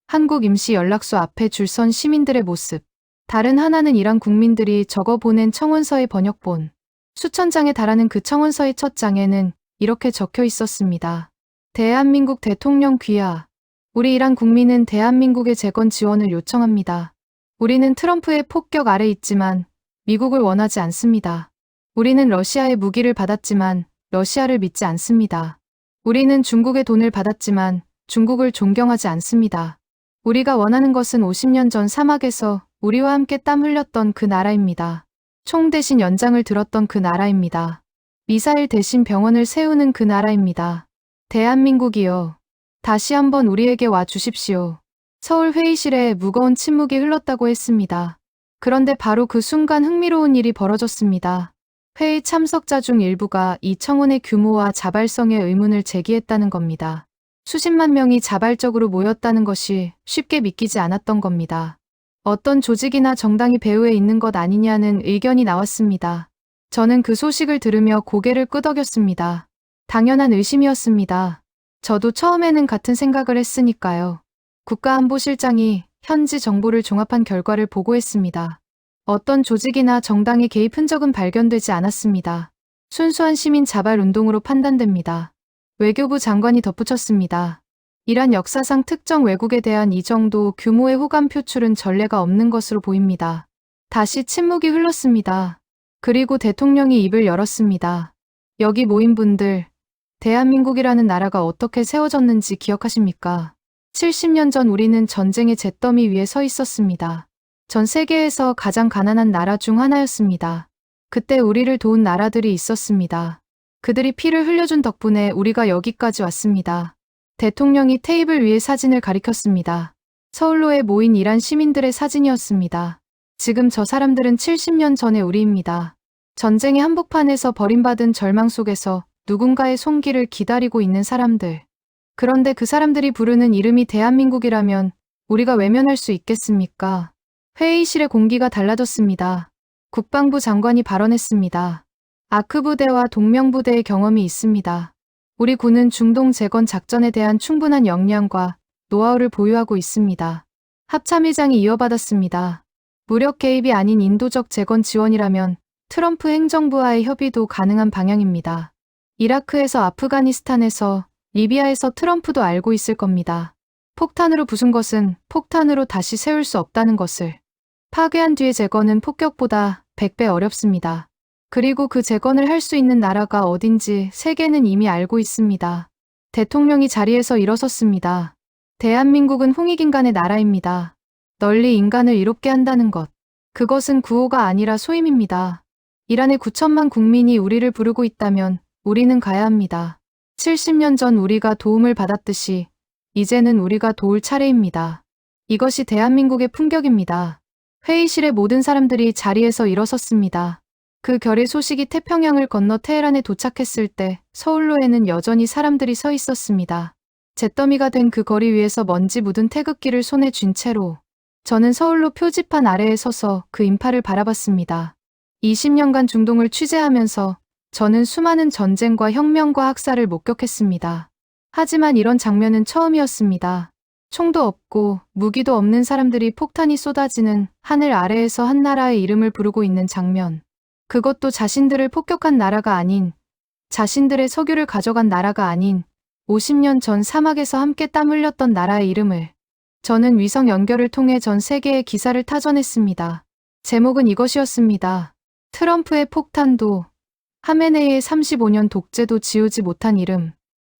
한국 임시 연락소 앞에 줄 선 시민들의 모습. 다른 하나는 이란 국민들이 적어 보낸 청원서의 번역본. 수천 장에 달하는 그 청원서의 첫 장에는 이렇게 적혀 있었습니다. 대한민국 대통령 귀하. 우리 이란 국민은 대한민국의 재건 지원을 요청합니다. 우리는 트럼프의 폭격 아래 있지만 미국을 원하지 않습니다. 우리는 러시아의 무기를 받았지만 러시아를 믿지 않습니다. 우리는 중국의 돈을 받았지만 중국을 존경하지 않습니다. 우리가 원하는 것은 50년 전 사막에서 우리와 함께 땀 흘렸던 그 나라입니다. 총 대신 연장을 들었던 그 나라입니다. 미사일 대신 병원을 세우는 그 나라입니다. 대한민국이여. 다시 한번 우리에게 와 주십시오. 서울 회의실에 무거운 침묵이 흘렀다고 했습니다. 그런데 바로 그 순간 흥미로운 일이 벌어졌습니다. 회의 참석자 중 일부가 이 청원의 규모와 자발성에 의문을 제기했다는 겁니다. 수십만 명이 자발적으로 모였다는 것이 쉽게 믿기지 않았던 겁니다. 어떤 조직이나 정당이 배후에 있는 것 아니냐는 의견이 나왔습니다. 저는 그 소식을 들으며 고개를 끄덕였습니다. 당연한 의심이었습니다. 저도 처음에는 같은 생각을 했으니까요. 국가안보실장이 현지 정보를 종합한 결과를 보고했습니다. 어떤 조직이나 정당의 개입 흔적은 발견되지 않았습니다. 순수한 시민 자발 운동으로 판단됩니다. 외교부 장관이 덧붙였습니다. 이란 역사상 특정 외국에 대한 이 정도 규모의 호감 표출은 전례가 없는 것으로 보입니다. 다시 침묵이 흘렀습니다. 그리고 대통령이 입을 열었습니다. 여기 모인 분들, 대한민국이라는 나라가 어떻게 세워졌는지 기억하십니까? 70년 전 우리는 전쟁의 잿더미 위에 서 있었습니다. 전 세계에서 가장 가난한 나라 중 하나였습니다. 그때 우리를 도운 나라들이 있었습니다. 그들이 피를 흘려준 덕분에 우리가 여기까지 왔습니다. 대통령이 테이블 위에 사진을 가리켰습니다. 서울로에 모인 이란 시민들의 사진이었습니다. 지금 저 사람들은 70년 전의 우리입니다. 전쟁의 한복판에서 버림받은 절망 속에서 누군가의 손길을 기다리고 있는 사람들. 그런데 그 사람들이 부르는 이름이 대한민국이라면 우리가 외면할 수 있겠습니까? 회의실의 공기가 달라졌습니다. 국방부 장관이 발언했습니다. 아크부대와 동명부대의 경험이 있습니다. 우리 군은 중동 재건 작전에 대한 충분한 역량과 노하우를 보유하고 있습니다. 합참의장이 이어받았습니다. 무력 개입이 아닌 인도적 재건 지원이라면 트럼프 행정부와의 협의도 가능한 방향입니다. 이라크에서 아프가니스탄에서 리비아에서 트럼프도 알고 있을 겁니다. 폭탄으로 부순 것은 폭탄으로 다시 세울 수 없다는 것을. 파괴한 뒤의 재건은 폭격보다 100배 어렵습니다. 그리고 그 재건을 할 수 있는 나라가 어딘지 세계는 이미 알고 있습니다. 대통령이 자리에서 일어섰습니다. 대한민국은 홍익인간의 나라입니다. 널리 인간을 이롭게 한다는 것. 그것은 구호가 아니라 소임입니다. 이란의 9천만 국민이 우리를 부르고 있다면 우리는 가야 합니다. 70년 전 우리가 도움을 받았듯이 이제는 우리가 도울 차례입니다. 이것이 대한민국의 품격입니다. 회의실의 모든 사람들이 자리에서 일어섰습니다. 그 결의 소식이 태평양을 건너 테헤란에 도착했을 때 서울로에는 여전히 사람들이 서 있었습니다. 잿더미가 된 그 거리 위에서 먼지 묻은 태극기를 손에 쥔 채로 저는 서울로 표지판 아래에 서서 그 인파를 바라봤습니다. 20년간 중동을 취재하면서 저는 수많은 전쟁과 혁명과 학살을 목격했습니다. 하지만 이런 장면은 처음이었습니다. 총도 없고 무기도 없는 사람들이 폭탄이 쏟아지는 하늘 아래에서 한 나라의 이름을 부르고 있는 장면. 그것도 자신들을 폭격한 나라가 아닌, 자신들의 석유를 가져간 나라가 아닌 50년 전 사막에서 함께 땀 흘렸던 나라의 이름을. 저는 위성 연결을 통해 전 세계의 기사를 타전했습니다. 제목은 이것이었습니다. 트럼프의 폭탄도, 하메네이의 35년 독재도 지우지 못한 이름.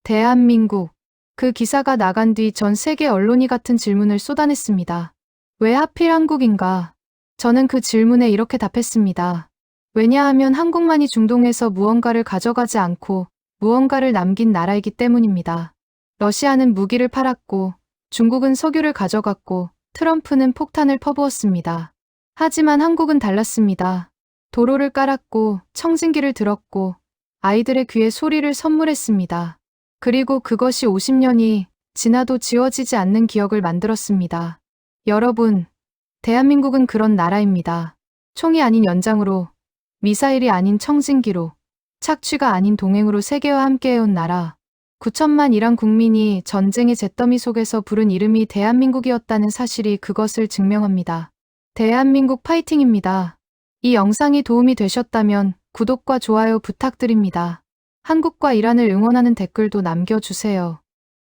대한민국. 그 기사가 나간 뒤 전 세계 언론이 같은 질문을 쏟아냈습니다. 왜 하필 한국인가? 저는 그 질문에 이렇게 답했습니다. 왜냐하면 한국만이 중동에서 무언가를 가져가지 않고 무언가를 남긴 나라이기 때문입니다. 러시아는 무기를 팔았고 중국은 석유를 가져갔고 트럼프는 폭탄을 퍼부었습니다. 하지만 한국은 달랐습니다. 도로를 깔았고 청진기를 들었고 아이들의 귀에 소리를 선물했습니다. 그리고 그것이 50년이 지나도 지워지지 않는 기억을 만들었습니다. 여러분, 대한민국은 그런 나라입니다. 총이 아닌 연장으로, 미사일이 아닌 청진기로, 착취가 아닌 동행으로 세계와 함께해온 나라. 9천만 이란 국민이 전쟁의 잿더미 속에서 부른 이름이 대한민국이었다는 사실이 그것을 증명합니다. 대한민국 파이팅입니다. 이 영상이 도움이 되셨다면 구독과 좋아요 부탁드립니다. 한국과 이란을 응원하는 댓글도 남겨주세요.